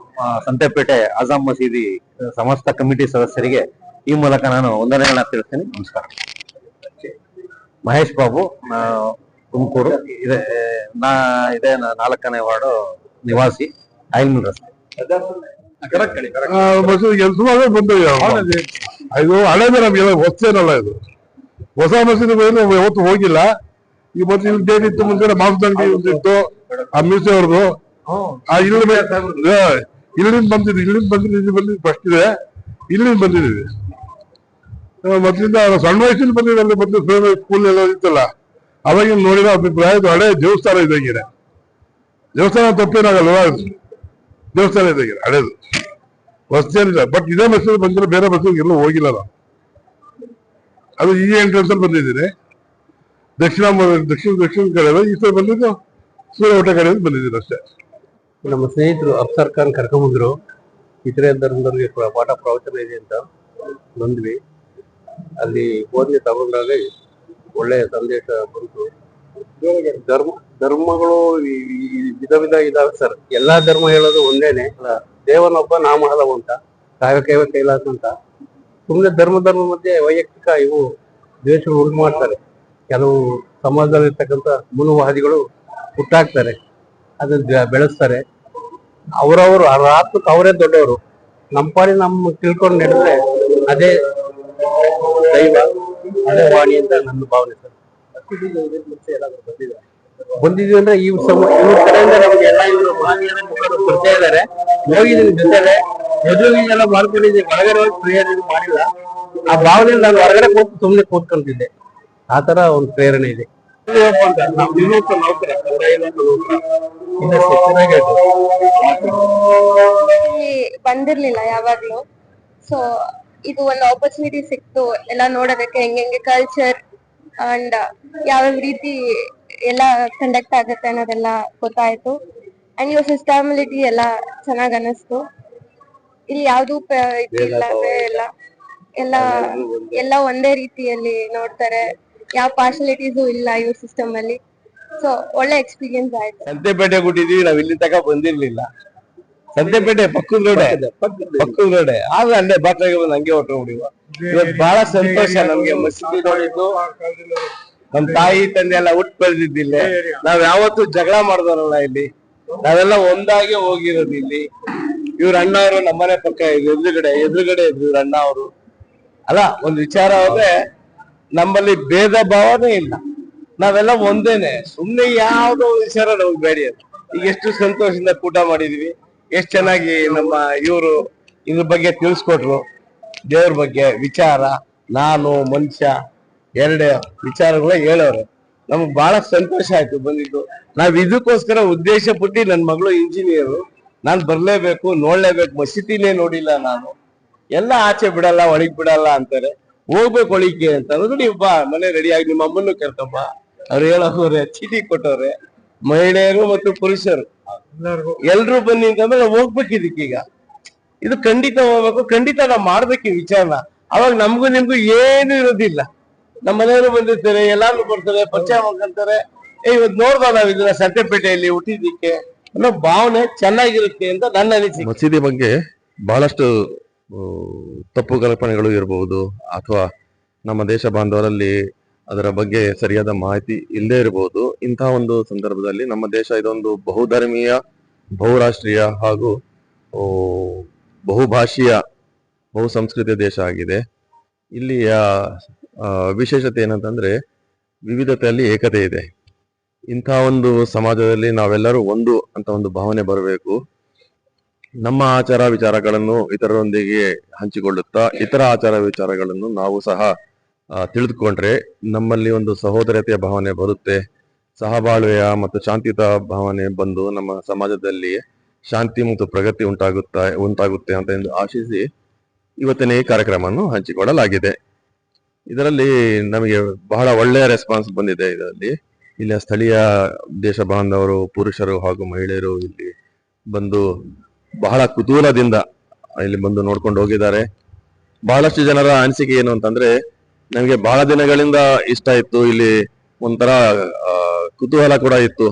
ಸಂತೆಪೇಟೆ ಆಜಾಮ್ ಮಸೀದಿ ಸಮಸ್ತ ಕಮಿಟಿ ಸದಸ್ಯರಿಗೆ ಈ ಮೂಲಕ ನಾನು ವಂದನೆಗಳನ್ನ ತಿಳಿಸ್ತೀನಿ. ನಮಸ್ಕಾರ. ಮಹೇಶ್ ಬಾಬು, ತುಮಕೂರು. ಇದೇ 4ನೇ ವಾರ್ಡು ನಿವಾಸಿ, ಐಲ್ಮೂರ್ ರಸ್ತೆ. ಸುಮಾರು ಬಂದಿದೆ. ಇದು ಹಳೇದೇ, ನಮ್ಗೆಲ್ಲ ಹೊಸೇನಲ್ಲ. ಇದು ಹೊಸ ಮಸೀದಿ ನಾವು ಯಾವತ್ತು ಹೋಗಿಲ್ಲ. ಈ ಮಸೀದಿ ಡೇಟ್ ಇತ್ತು, ಮುಂದೆ ಮಾಂಸದಂಗಡಿ ಇತ್ತು, ಆ ಮೀಸೆ ಅವ್ರದ್ದು. ಇಲ್ಲಿಂದ ಬಂದಿದ್ದೀವಿ ಫಸ್ಟ್ ಇದೆ. ಇಲ್ಲಿಂದ ಬಂದಿದ್ದೀವಿ. ಮೊದಲಿಂದ ಸಣ್ಣ ವಯಸ್ಸಿನ ಬಂದಿದೆ. ಅಲ್ಲಿ ಬಂದು ಸ್ಕೂಲ್ ಎಲ್ಲ ಇತ್ತಲ್ಲ, ಅವಾಗಿನ ನೋಡಿರೋ ಅಭಿಪ್ರಾಯ. ಇದು ಹಳೆ ದೇವಸ್ಥಾನ ಇದ್ದಾಗಿದೆ. ದೇವಸ್ಥಾನ ತಪ್ಪೇನಾಗಲ್ವಾ? ದೇವಸ್ಥಾನ ಇದ್ದಾಗಿದೆ ಹಳೇದು, ಹೊಸೇನಿಲ್ಲ. ಬಟ್ ಇದೇ ಮಸೀದಿ ಬಂದಿರೋ, ಬೇರೆ ಮಸೀದಿಗೆ ಎಲ್ಲೂ ಹೋಗಿಲ್ಲ ನಾವು. ಅದು ಈ ಎಂಟ್ರೆನ್ಸ್ ಅಲ್ಲಿ ಬಂದಿದ್ದೀನಿ. ದಕ್ಷಿಣ ಕಡೆ ಈ ಸಲ ಬಂದಿದ್ದು ಸೂರ್ಯಕೋಟೆ ಕಡೆ ಬಂದಿದ್ದೀನಿ ಅಷ್ಟೇ. ನಮ್ಮ ಸ್ನೇಹಿತರು ಅಫ್ಸರ್ ಖಾನ್ ಕರ್ಕೊಂಬಂದ್ರು. ಇತರೆ ಧರ್ಮದವ್ರಿಗೆ ಪಾಠ ಪ್ರವಚನ ಇದೆ ಅಂತ ಬಂದ್ವಿ. ಅಲ್ಲಿ ಬೋಧನೆ ತಗೊಂಡಾಗ ಒಳ್ಳೆಯ ಸಂದೇಶ ಬಂತು. ಧರ್ಮಗಳು ವಿಧ ಇದಾವೆ ಸರ್. ಎಲ್ಲಾ ಧರ್ಮ ಹೇಳೋದು ಒಂದೇನೆ. ದೇವನೊಬ್ಬ ನಾಮಹಲವು ಅಂತ, ಕಾಯಕೈವ ಕೈಲಾಸ ಅಂತ. ಸುಮ್ಮನೆ ಧರ್ಮ ಮಧ್ಯೆ ವೈಯಕ್ತಿಕ ಇವು ದ್ವೇಷಗಳು ಉಂಟು ಮಾಡ್ತಾರೆ. ಕೆಲವು ಸಮಾಜದಲ್ಲಿರ್ತಕ್ಕಂಥ ಮುನುವಾದಿಗಳು ಹುಟ್ಟಾಕ್ತಾರೆ, ಅದನ್ನ ಬೆಳೆಸ್ತಾರೆ. ಅವರವರು ಆತ್ಮಕ್ಕೆ ಅವರೇ ದೊಡ್ಡವರು. ನಮ್ಮ ಪಾಡಿ ನಮ್ಮ ತಿಳ್ಕೊಂಡು ನಡೆದ್ರೆ ಅದೇ ದೈವ, ಅದೇ ವಾಣಿ ಅಂತ ನನ್ನ ಭಾವನೆ ಸರ್. ಬಂದಿದ್ವಿ ಅಂದ್ರೆ ಇವ್ರ ಕಡೆಯಿಂದ ನಮ್ಗೆ ಎಲ್ಲ ಇವರು ಮಾನ್ಯರ ಮುಖಂಡರು ಪರಿಚಯ ಇದ್ದಾರೆ. ಹೋಗಿದ್ದೀನಿ ಜೊತೆಲೆ, ಎದುರುಗೀಗೆಲ್ಲ ಮಾಡ್ಕೊಂಡಿದ್ದೀನಿ. ಹೊರಗಡೆ ಹೋಗಿ ಪ್ರೇರಣೆ ಮಾಡಿಲ್ಲ. ಆ ಭಾವನೆಯಲ್ಲಿ ನಾನು ಹೊರಗಡೆ ಸುಮ್ಮನೆ ಕೂತ್ಕೊಂತಿದ್ದೆ. ಆ ತರ ಒಂದು ಪ್ರೇರಣೆ ಇದೆ. ಬಂದಿರ್ಲಿಲ್ಲ ಯಾವಾಗ್ಲೂ. ಸೊ ಇದು ಒಂದು ಆಪರ್ಚುನಿಟಿ ಸಿಕ್ತು ಎಲ್ಲ ನೋಡೋದಕ್ಕೆ, ಹೆಂಗೆ ಕಲ್ಚರ್ ಅಂಡ್ ಯಾವ ರೀತಿ ಎಲ್ಲ ಕಂಡಕ್ಟ್ ಆಗುತ್ತೆ ಅನ್ನೋದೆಲ್ಲ ಗೊತ್ತಾಯ್ತು. ಅಂಡ್ ಇವ್ರ ಸಿಸ್ಟಮಿಲಿಟಿ ಎಲ್ಲ ಚೆನ್ನಾಗ್ ಅನಿಸ್ತು. ಇಲ್ಲಿ ಯಾವ್ದು ಎಲ್ಲ ಒಂದೇ ರೀತಿಯಲ್ಲಿ ನೋಡ್ತಾರೆ. ಯಾವ ಪಾರ್ಶಾಲಿಟೀಸು ಇಲ್ಲ ಇವ್ರ ಸಿಸ್ಟಮ್ ಅಲ್ಲಿ. ಸೊ ಒಳ್ಳೆ ಎಕ್ಸ್ಪೀರಿಯನ್ಸ್ ಆಯ್ತು. ಸಂತೆಪೇಟೆ ಹುಟ್ಟಿದೀವಿ, ನಾವ್ ಇಲ್ಲಿ ತನಕ ಬಂದಿರ್ಲಿಲ್ಲ. ಸಂತೆಪೇಟೆ ಪಕ್ಕದ ರೋಡೆ ಆದ್ರೆ ಅಲ್ಲೇ ಬಾಟ್ಲಾಗೆ ಬಂದು ಹಂಗೆ ಹೊಟ್ಟೋಗ್ಬಿಡಿವ. ಇವತ್ತು ಬಹಳ ಸಂತೋಷ ನಮ್ಗೆ. ಮಸೀದಿ ನೋಡಿದ್ದು, ನಮ್ ತಾಯಿ ತಂದೆ ಎಲ್ಲ ಹುಟ್ಟು ಬೆಳೆದಿದ್ದಿಲ್ಲ. ನಾವ್ ಯಾವತ್ತು ಜಗಳ ಮಾಡ್ದವರಲ್ಲ ಇಲ್ಲಿ. ನಾವೆಲ್ಲ ಒಂದಾಗಿ ಹೋಗಿರೋದು ಇಲ್ಲಿ. ಇವ್ರ ಅಣ್ಣ ಅವರು ನಮ್ಮನೆ ಪಕ್ಕ ಎದುರುಗಡೆ ಇದ್ರು ಇವ್ರ ಅಣ್ಣ ಅವರು. ಅಲ್ಲ, ಒಂದ್ ವಿಚಾರ ಹೋದ್ರೆ ನಮ್ಮಲ್ಲಿ ಭೇದ ಭಾವನೆ ಇಲ್ಲ, ನಾವೆಲ್ಲ ಒಂದೇನೆ. ಸುಮ್ನೆ ಯಾವ್ದೋ ವಿಚಾರ ನಮ್ಗೆ ಬೇಡಿ ಅದು. ಈಗ ಎಷ್ಟು ಸಂತೋಷದಿಂದ ಊಟ ಮಾಡಿದೀವಿ, ಎಷ್ಟ್ ಚೆನ್ನಾಗಿ ನಮ್ಮ ಇವರು ಇದ್ರ ಬಗ್ಗೆ ತಿಳಿಸ್ಕೊಟ್ರು. ದೇವ್ರ ಬಗ್ಗೆ ವಿಚಾರ, ನಾನು ಮನುಷ್ಯ ಎರಡೇ ವಿಚಾರಗಳ ಹೇಳೋರು. ನಮ್ಗೆ ಬಹಳ ಸಂತೋಷ ಆಯ್ತು ಬಂದಿದ್ದು. ನಾವ್ ಇದಕ್ಕೋಸ್ಕರ ಉದ್ದೇಶ ಪಟ್ಟು, ನನ್ ಮಗಳು ಇಂಜಿನಿಯರು, ನಾನ್ ಬರ್ಲೇಬೇಕು, ನೋಡ್ಲೇಬೇಕು. ಮಸೀದಿನೇ ನೋಡಿಲ್ಲ ನಾನು. ಎಲ್ಲ ಆಚೆ ಬಿಡಲ್ಲ, ಒಳಗ್ ಬಿಡಲ್ಲ ಅಂತಾರೆ. ಹೋಗ್ಬೇಕು ಒಳಿಕೆ ಅಂತ ಅನ್ನೋದು. ನೀವು ಬಾ, ಮನೆ ರೆಡಿಯಾಗಿ ನಿಮ್ಮ ಅಮ್ಮನ್ನು ಕರ್ಕೊಂಬ. ಅವ್ರು ಹೇಳೋರೆ, ಚೀಟಿ ಕೊಟ್ಟವ್ರೆ. ಮಹಿಳೆಯರು ಮತ್ತು ಪುರುಷರು ಎಲ್ರು ಬನ್ನಿ ಅಂತಂದ್ರೆ ನಾವು ಹೋಗ್ಬೇಕು ಇದಕ್ಕೀಗ. ಇದು ಖಂಡಿತ ಹೋಗ್ಬೇಕು, ಖಂಡಿತ ನಾವ್ ಮಾಡ್ಬೇಕು ಈ ವಿಚಾರನ. ಅವಾಗ ನಮ್ಗೂ ನಿಮ್ಗೂ ಏನು ಇರೋದಿಲ್ಲ. ನಮ್ಮ ಮನೆಯವರು ಬಂದಿರ್ತಾರೆ, ಎಲ್ಲಾರು ಬರ್ತಾರೆ, ಪರಿಚಯ ಮಾಡ್ಕೊಂತಾರೆ. ಇವತ್ತು ನೋಡ್ದ ನಾವ್ ಇದನ್ನ ಸಂತೆಪೇಟೆಯಲ್ಲಿ ಹುಟ್ಟಿದ್ದಕ್ಕೆ ಅನ್ನೋ ಭಾವನೆ ಚೆನ್ನಾಗಿರುತ್ತೆ ಅಂತ ನನ್ನ ಅನಿಸಿಕೆ. ಮಸೀದಿ ಬಗ್ಗೆ ಬಹಳಷ್ಟು ತಪ್ಪು ಕಲ್ಪನೆಗಳು ಇರಬಹುದು, ಅಥವಾ ನಮ್ಮ ದೇಶ ಬಾಂಧವರಲ್ಲಿ ಅದರ ಬಗ್ಗೆ ಸರಿಯಾದ ಮಾಹಿತಿ ಇಲ್ಲದೆ ಇರಬಹುದು. ಇಂತಹ ಒಂದು ಸಂದರ್ಭದಲ್ಲಿ ನಮ್ಮ ದೇಶ ಇದೊಂದು ಬಹುಧರ್ಮೀಯ, ಬಹುರಾಷ್ಟ್ರೀಯ ಹಾಗೂ ಬಹುಭಾಷೀಯ, ಬಹುಸಂಸ್ಕೃತಿಯ ದೇಶ ಆಗಿದೆ. ಇಲ್ಲಿಯ ವಿಶೇಷತೆ ಏನಂತಂದ್ರೆ ವಿವಿಧತೆಯಲ್ಲಿ ಏಕತೆ ಇದೆ. ಇಂತಹ ಒಂದು ಸಮಾಜದಲ್ಲಿ ನಾವೆಲ್ಲರೂ ಒಂದು ಅಂತ ಒಂದು ಭಾವನೆ ಬರಬೇಕು. ನಮ್ಮ ಆಚಾರ ವಿಚಾರಗಳನ್ನು ಇತರರೊಂದಿಗೆ ಹಂಚಿಕೊಳ್ಳುತ್ತಾ ಇತರ ಆಚಾರ ವಿಚಾರಗಳನ್ನು ನಾವು ಸಹ ತಿಳಿದುಕೊಂಡ್ರೆ ನಮ್ಮಲ್ಲಿ ಒಂದು ಸಹೋದರತೆಯ ಭಾವನೆ ಬರುತ್ತೆ. ಸಹಬಾಳ್ವೆಯ ಮತ್ತು ಶಾಂತಿಯುತ ಭಾವನೆ ಬಂದು ನಮ್ಮ ಸಮಾಜದಲ್ಲಿ ಶಾಂತಿ ಮತ್ತು ಪ್ರಗತಿ ಉಂಟಾಗುತ್ತೆ ಅಂತ ಎಂದು ಆಶಿಸಿ ಇವತ್ತಿನ ಈ ಕಾರ್ಯಕ್ರಮವನ್ನು ಹಂಚಿಕೊಳ್ಳಲಾಗಿದೆ. ಇದರಲ್ಲಿ ನಮಗೆ ಬಹಳ ಒಳ್ಳೆಯ ರೆಸ್ಪಾನ್ಸ್ ಬಂದಿದೆ. ಇದರಲ್ಲಿ ಇಲ್ಲಿಯ ಸ್ಥಳೀಯ ದೇಶ ಬಾಂಧವರು, ಪುರುಷರು ಹಾಗೂ ಮಹಿಳೆಯರು ಇಲ್ಲಿ ಬಂದು ಬಹಳ ಕುತೂಹಲದಿಂದ ಇಲ್ಲಿ ಬಂದು ನೋಡ್ಕೊಂಡು ಹೋಗಿದ್ದಾರೆ. ಬಹಳಷ್ಟು ಜನರ ಅನಿಸಿಕೆ ಏನು ಅಂತಂದ್ರೆ, ನಮಗೆ ಬಹಳ ದಿನಗಳಿಂದ ಇಷ್ಟ ಇತ್ತು, ಇಲ್ಲಿ ಒಂಥರ ಕುತೂಹಲ ಕೂಡ ಇತ್ತು.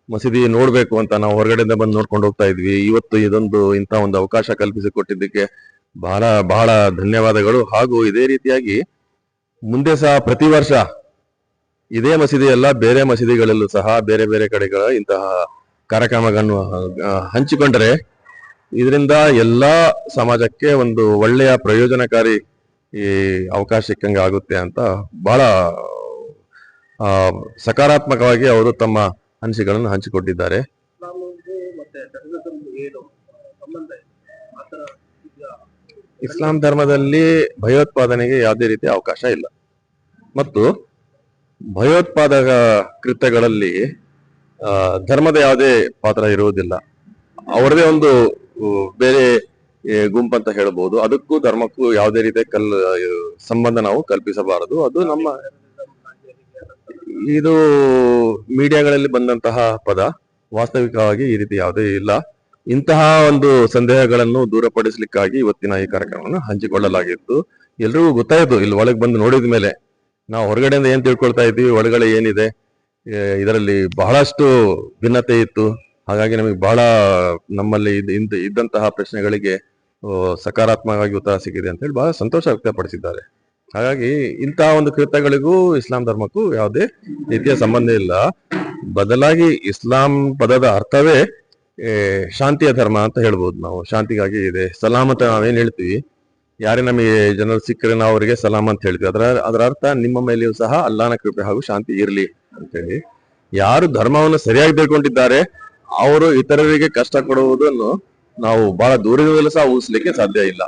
ಮಸೀದಿ ನೋಡ್ಬೇಕು ಅಂತ ನಾವು ಹೊರಗಡೆಯಿಂದ ಬಂದು ನೋಡ್ಕೊಂಡು ಹೋಗ್ತಾ ಇದ್ವಿ. ಇವತ್ತು ಇಂಥ ಒಂದು ಅವಕಾಶ ಕಲ್ಪಿಸಿಕೊಟ್ಟಿದ್ದಕ್ಕೆ ಬಹಳ ಬಹಳ ಧನ್ಯವಾದಗಳು. ಹಾಗೂ ಇದೇ ರೀತಿಯಾಗಿ ಮುಂದೆ ಸಹ ಪ್ರತಿ ವರ್ಷ ಇದೇ ಮಸೀದಿ ಅಲ್ಲ, ಬೇರೆ ಮಸೀದಿಗಳಲ್ಲೂ ಸಹ ಬೇರೆ ಬೇರೆ ಕಡೆಗಳ ಇಂತಹ ಕಾರ್ಯಕ್ರಮಗಳನ್ನು ಹಂಚಿಕೊಂಡರೆ ಇದರಿಂದ ಎಲ್ಲಾ ಸಮಾಜಕ್ಕೆ ಒಂದು ಒಳ್ಳೆಯ ಪ್ರಯೋಜನಕಾರಿ ಈ ಅವಕಾಶ ಸಿಕ್ಕಂಗೆ ಆಗುತ್ತೆ ಅಂತ ಬಹಳ ಸಕಾರಾತ್ಮಕವಾಗಿ ಅವರು ತಮ್ಮ ಅನಿಸಿಕೆಗಳನ್ನು ಹಂಚಿಕೊಟ್ಟಿದ್ದಾರೆ. ಇಸ್ಲಾಂ ಧರ್ಮದಲ್ಲಿ ಭಯೋತ್ಪಾದನೆಗೆ ಯಾವುದೇ ರೀತಿಯ ಅವಕಾಶ ಇಲ್ಲ ಮತ್ತು ಭಯೋತ್ಪಾದಕ ಕೃತ್ಯಗಳಲ್ಲಿ ಧರ್ಮದ ಯಾವುದೇ ಪಾತ್ರ ಇರುವುದಿಲ್ಲ. ಅವರದೇ ಒಂದು ಬೇರೆ ಗುಂಪಂತ ಹೇಳ್ಬೋದು. ಅದಕ್ಕೂ ಧರ್ಮಕ್ಕೂ ಯಾವುದೇ ರೀತಿಯ ಸಂಬಂಧ ನಾವು ಕಲ್ಪಿಸಬಾರದು. ಅದು ಇದು ಮೀಡಿಯಾಗಳಲ್ಲಿ ಬಂದಂತಹ ಪದ, ವಾಸ್ತವಿಕವಾಗಿ ಈ ರೀತಿ ಯಾವುದೇ ಇಲ್ಲ. ಇಂತಹ ಒಂದು ಸಂದೇಹಗಳನ್ನು ದೂರಪಡಿಸಲಿಕ್ಕಾಗಿ ಇವತ್ತಿನ ಈ ಕಾರ್ಯಕ್ರಮವನ್ನು ಹಂಚಿಕೊಳ್ಳಲಾಗಿತ್ತು. ಎಲ್ರಿಗೂ ಗೊತ್ತಾಯ್ತು, ಇಲ್ಲಿ ಒಳಗೆ ಬಂದು ನೋಡಿದ ಮೇಲೆ. ನಾವು ಹೊರಗಡೆಯಿಂದ ಏನ್ ತಿಳ್ಕೊಳ್ತಾ ಇದ್ವಿ, ಒಳಗಡೆ ಏನಿದೆ, ಇದರಲ್ಲಿ ಬಹಳಷ್ಟು ಭಿನ್ನತೆ ಇತ್ತು. ಹಾಗಾಗಿ ನಮಗೆ ಬಹಳ ನಮ್ಮಲ್ಲಿ ಇದ್ದಂತಹ ಪ್ರಶ್ನೆಗಳಿಗೆ ಸಕಾರಾತ್ಮಕವಾಗಿ ಉತ್ತರ ಸಿಕ್ಕಿದೆ ಅಂತ ಹೇಳಿ ಬಹಳ ಸಂತೋಷ ವ್ಯಕ್ತಪಡಿಸಿದ್ದಾರೆ. ಹಾಗಾಗಿ ಇಂತಹ ಒಂದು ಕೃತ್ಯಗಳಿಗೂ ಇಸ್ಲಾಂ ಧರ್ಮಕ್ಕೂ ಯಾವುದೇ ರೀತಿಯ ಸಂಬಂಧ ಇಲ್ಲ. ಬದಲಾಗಿ ಇಸ್ಲಾಂ ಪದದ ಅರ್ಥವೇ ಶಾಂತಿಯ ಧರ್ಮ ಅಂತ ಹೇಳ್ಬೋದು. ನಾವು ಶಾಂತಿಗಾಗಿ ಇದೆ. ಸಲಾಮ್ ಅಂತ ನಾವೇನ್ ಹೇಳ್ತೀವಿ, ಯಾರೇ ನಮಗೆ ಜನರು ಸಿಕ್ಕರೆ ನಾವು ಅವರಿಗೆ ಸಲಾಮ್ ಅಂತ ಹೇಳ್ತೀವಿ. ಅದರ ಅರ್ಥ ನಿಮ್ಮ ಮೇಲೆಯೂ ಸಹ ಅಲ್ಲಾಹನ ಕೃಪೆ ಹಾಗೂ ಶಾಂತಿ ಇರಲಿ ಅಂತೇಳಿ. ಯಾರು ಧರ್ಮವನ್ನು ಸರಿಯಾಗಿ ತಿಳ್ಕೊಂಡಿದ್ದಾರೆ ಅವರು ಇತರರಿಗೆ ಕಷ್ಟ ಕೊಡುವುದನ್ನು ನಾವು ಬಹಳ ದೂರದಿಂದಲೂ ಸಹ ಊಹಿಸ್ಲಿಕ್ಕೆ ಸಾಧ್ಯ ಇಲ್ಲ.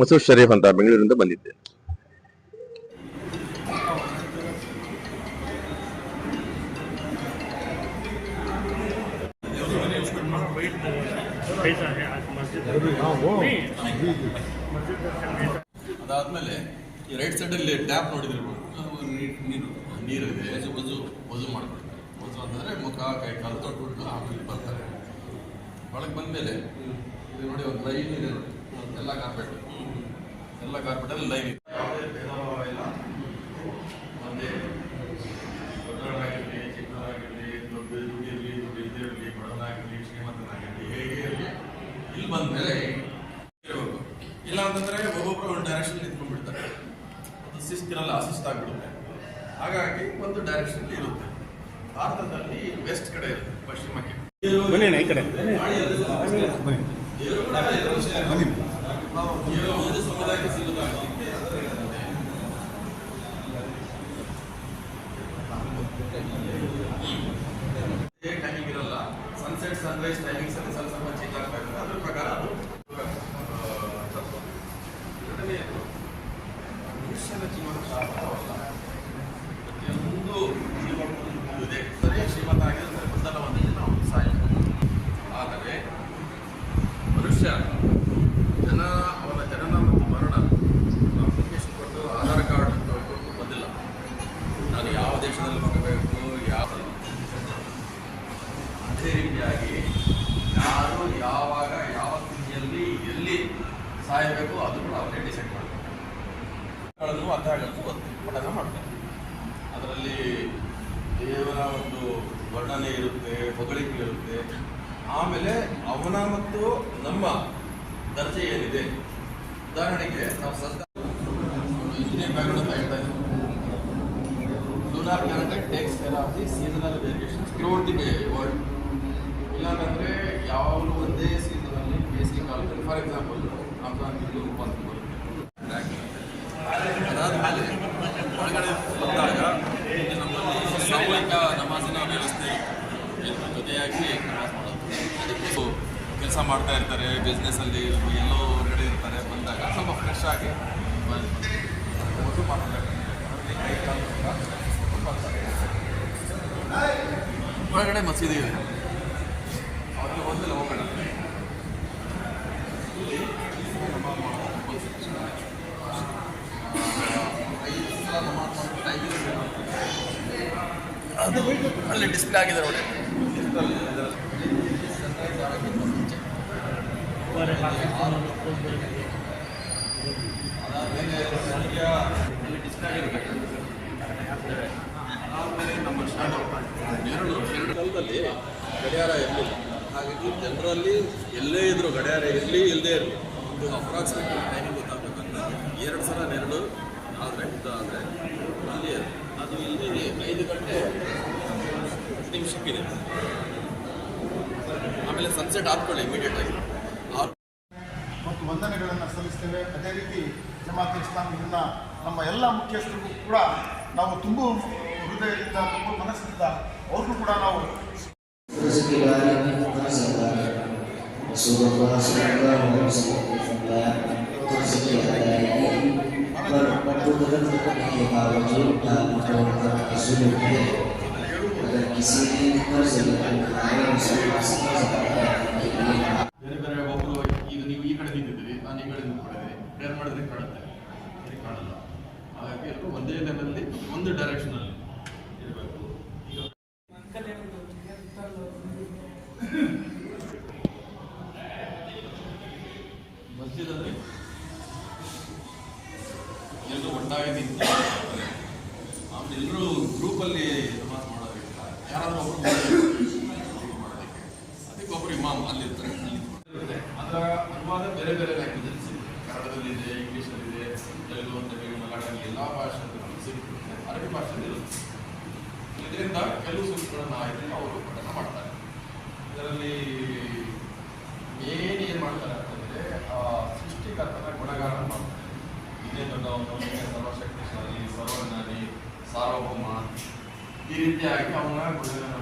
ಮಸೂದ್ ಶರೀಫ್ ಅಂತ ಬೆಂಗಳೂರಿಂದ ಬಂದಿದ್ದೆ. ಅದಾದ್ಮೇಲೆ ಈ ರೈಟ್ ಸೈಡ್ ಅಲ್ಲಿ ಟ್ಯಾಪ್ ನೋಡಿದಿರ್ಬೋದು, ನೀರು ಇದೆ. ವಜು ಮಾಡ್ಕೊಳ್ತಾರೆ. ವಜು ಅಂತಂದ್ರೆ ಮುಖ, ಕೈ, ಕಾಲು ತೊಟ್ಬಿಟ್ಟು ಆಮೇಲೆ ಬರ್ತಾರೆ. ಒಳಗೆ ಬಂದ್ಮೇಲೆ ಇದು ನೋಡಿ ಒಂದು ಲೈನ್ ಇದೆ, ಎಲ್ಲ ಕಾರ್ಪೆಟ್ ಅಲ್ಲಿ ಲೈನ್ ಇದೆ. ಯಾವುದೇ ಭೇದ ಭಾವ ಇಲ್ಲ. ಒಂದೇ ದೊಡ್ಡವರಾಗಿರಲಿ, ಚಿಕ್ಕವರಾಗಿರಲಿ, ದುಡ್ಡಿರಲಿ, ದುಡ್ಡಿರಲಿ, ಬಡವನಾಗಿರಲಿ, ಶ್ರೀಮಂತನಾಗಿರಲಿ, ಹೇಗೆ ಇರಲಿ, ಇಲ್ಲಿ ಬಂದ್ಮೇಲೆ ಇರಬೇಕು. ಇಲ್ಲ ಅಂತಂದ್ರೆ ಒಬ್ಬೊಬ್ರು ಒಂದು ಡೈರೆಕ್ಷನ್ ನಿಂತ್ಕೊಂಡ್ಬಿಡ್ತಾರೆ. ಅದು ಶಿಸ್ತಿರಲ್ಲ, ಅಶಿಸ್ತಾಗ್ಬಿಡುತ್ತೆ. ಹಾಗಾಗಿ ಒಂದು ಡೈರೆಕ್ಷನ್ ಇರುತ್ತೆ. ಭಾರತದಲ್ಲಿ ವೆಸ್ಟ್ ಕಡೆ ಇರುತ್ತೆ, ಪಶ್ಚಿಮಕ್ಕೆ. ಸಮುದಾಯಕ್ಕೆ ಸಿಗುತ್ತಾಗಲಿ ಟೈಮಿಂಗ್ ಇರಲ್ಲ. ಸನ್ಸೆಟ್ ಸನ್ರೈಸ್ ಟೈಮಿಂಗ್ಸ್ ಅಲ್ಲಿ ಸ್ವಲ್ಪ ಚೇಂಜ್ ಆಗ್ತಾ ಇರುತ್ತೆ. ಅದ್ರ ಪ್ರಕಾರ ಅದು ಮನುಷ್ಯನ ಜೀವನ ಶಾಶ್ವತವಲ್ಲ. ಪ್ರತಿಯೊಂದು ಜೀವನಕ್ಕೂ ಇದೆ. ಸರಿ, ಶ್ರೀಮಂತ ಆಗಿದ್ರೆ ಮೊದಲ ಒಂದು ನಾವು ಸಾಯಬೇಕು. ಆದರೆ ಮನುಷ್ಯ ಅವನ ಜನನ ಮತ್ತು ಮರಣ ಅಪ್ಲಿಕೇಶನ್ ಕೊಟ್ಟು ಆಧಾರ್ ಕಾರ್ಡ್ ಕೊಟ್ಟು ಬಂದಿಲ್ಲ. ನಾನು ಯಾವ ದೇಶದಲ್ಲಿ ಹೋಗಬೇಕು, ಅದೇ ರೀತಿಯಾಗಿ ಯಾರು ಯಾವಾಗ ಯಾವ ಸ್ಥಿತಿಯಲ್ಲಿ ಎಲ್ಲಿ ಸಾಯಬೇಕು ಅದು ಕೂಡ ಅವರೇ ಡಿಸೈಡ್ ಮಾಡಬೇಕು. ಅರ್ಥಗಳನ್ನು ಪಠನ ಮಾಡ್ತಾರೆ. ಅದರಲ್ಲಿ ದೇವರ ಒಂದು ವರ್ಣನೆ ಇರುತ್ತೆ, ಹೊಗಳಿಕೆ ಇರುತ್ತೆ. ಆಮೇಲೆ ಅವನ ಮತ್ತು ನಮ್ಮ ದರ್ಜೆ ಏನಿದೆ. ಉದಾಹರಣೆಗೆ ನಾವು ಇಂಜಿನಿಯರ್ ಬ್ಯಾಕ್ಗ್ರೌಂಡ್ ಅಂತ ಹೇಳ್ತಾ ಇದ್ದೀವಿ. Lunar calendar takes care of the seasonal variations throughout the world. ಇಲ್ಲಾಂತಂದ್ರೆ ಯಾವಾಗಲೂ ಒಂದೇ ಸೀಸನಲ್ಲಿ ಬೇಸಿಗೆ ಕಾಲದಲ್ಲಿ, ಫಾರ್ ಎಕ್ಸಾಂಪಲ್ ರಂಜಾನ್ ತಿಂಗಳು ಉಪವಾಸ ಬರುತ್ತೆ. ಅದಾದ್ಮೇಲೆ ಒಳಗಡೆ ಬಂದಾಗ ನಮ್ಮಲ್ಲಿ ಸಾಮೂಹಿಕ ನಮಾಜಿನ ವ್ಯವಸ್ಥೆ ಜೊತೆಯಾಗಿ ನಮಾಜ್ ಮಾಡೋದು. ಅದಕ್ಕೆ ಕೆಲಸ ಮಾಡ್ತಾ ಇರ್ತಾರೆ, ಬಿಸ್ನೆಸ್ಸಲ್ಲಿ ಎಲ್ಲೋ ಹೊರಗಡೆ ಇರ್ತಾರೆ. ಬಂದಾಗ ಸ್ವಲ್ಪ ಫ್ರೆಶ್ ಆಗಿ ವಜು ಮಾಡ್ತಾರೆ. ಒಳಗಡೆ ಮಸೀದಿ ಇದೆ, ಅವ್ರಿಗೆ ಹೋದ್ಮೇಲೆ ಹೋಗೋಣ. ಇಲ್ಲಿ ನಮಾಜ್ ಮಾಡೋದು ಅದು ಅಲ್ಲಿ ಡಿಸ್ಪ್ಲೇ ಆಗಿದೆ ನೋಡಿ. ಅದಾದಮೇಲೆ ಅಲ್ಲಿ ಡಿಸ್ಪ್ಲೇ ಆಗಿರಬೇಕು. ಅದಾದಮೇಲೆ ನಮ್ಮ ಸ್ಟಾರ್ಟ್ ಗಡಿಯಾರ ಇರಲಿಲ್ಲ. ಹಾಗಾಗಿ ಜನರಲ್ಲಿ ಎಲ್ಲೇ ಇದ್ರು ಗಡಿಯಾರ ಇರಲಿ ಇಲ್ಲದೇ ಇರಲಿ ಇದು ಅಪ್ರಾಕ್ಸಿಮೇಟ್ ಟೈಮಿಂಗ್ ಗೊತ್ತಾಗಬೇಕಂತ 2 ಸಲ ನೆರಳು ಆದರೆ ಯುದ್ಧ ಆದರೆ ಅಲ್ಲಿ ಅದು ಇಲ್ಲಿ 5 ಗಂಟೆ 10 ನಿಮಿಷಕ್ಕಿದೆ. ಆಮೇಲೆ ಸನ್ಸೆಟ್ ಆದ್ಕೊಳ್ಳಿ ಇಮಿಡಿಯೇಟ್ ಆಗಿ ಮತ್ತು ವಂದನೆಗಳನ್ನು ಸಲ್ಲಿಸ್ತೇವೆ. ಅದೇ ರೀತಿ ಜಮಾತ್ ಇಸ್ಲಾಂ ಇದನ್ನ ನಮ್ಮ ಎಲ್ಲ ಮುಖ್ಯಸ್ಥರಿಗೂ ಕೂಡ ನಾವು ತುಂಬ ಹೃದಯದಿಂದ ತುಂಬ ಮನಸ್ಸಿನಿಂದ ಅವ್ರಿಗೂ ಕೂಡ ನಾವು ಬೇರೆ ಬೇರೆ ಒಬ್ಬರು ಈಗ ನೀವು ಈ ಕಡೆ ನಿಂತಿದ್ದೀರಿ, ನಾನು ಈ ಕಡೆ ನಿಂತ್ಕೊಂಡಿದ್ದೀನಿ, ಪ್ರೇಯರ್ ಮಾಡಿದ್ರೆ ಕಾಣುತ್ತೆ, ಸರಿ ಕಾಣಲ್ಲ. ಹಾಗಾಗಿ ಎಲ್ಲರೂ ಒಂದೇ ಲೆವೆಲ್ಲಿ ಒಂದು ಡೈರೆಕ್ಷನಲ್ಲಿ ಇರಬೇಕು. ಮಸ್ಜಿದಲ್ಲಿ ಎಲ್ಲರೂ ಒಟ್ಟಾಗಿ ನಿಂತು ಆಮೇಲೆ ಎಲ್ಲರೂ ಗ್ರೂಪಲ್ಲಿ ನಮಾಜ್ ಮಾಡೋದಿಲ್ಲ, ಯಾರಾದರೂ ಒಬ್ಬರು ಮಾಡೋದಕ್ಕೆ ಅದಕ್ಕೆ ಒಬ್ಬರು ಇಮಾಮ್ ಅಲ್ಲಿರ್ತಾರೆ. ಅದರ ಅನುವಾದ ಬೇರೆ ಬೇರೆ ಲ್ಯಾಂಗ್ವೇಜಲ್ಲಿ ಸಿಗುತ್ತೆ. ಕನ್ನಡದಲ್ಲಿದೆ, ಇಂಗ್ಲೀಷಲ್ಲಿದೆ, ತೆಲುಗು, ತಮಿಳು, ಮರಾಠಿ ಎಲ್ಲ ಭಾಷೆಗಳಲ್ಲಿ ಸಿಗುತ್ತೆ, ಅರಬಿ ಭಾಷೆಯಲ್ಲಿ ಇರುತ್ತೆ. ಇದರಿಂದ ಕೆಲವು ಸೂತ್ರಗಳನ್ನು ಆಯ್ತು ಅವರು ಪಠಣ ಮಾಡ್ತಾರೆ. ಇದರಲ್ಲಿ ಏನು ಮಾಡ್ತಾರೆ ಅಂತಂದರೆ ಸೃಷ್ಟಿಕರ್ತನ ಗುಣಗಾನ ಮಾಡ್ತಾರೆ. ಇದೇ ದೊಡ್ಡವನು, ಸರ್ವಶಕ್ತಿಶಾಲಿ, ಸರ್ವಜ್ಞಾನಿ, ಸಾರ್ವಭೌಮ, ಈ ರೀತಿಯಾಗಿ ಅವನ ಗುಣಗಾನ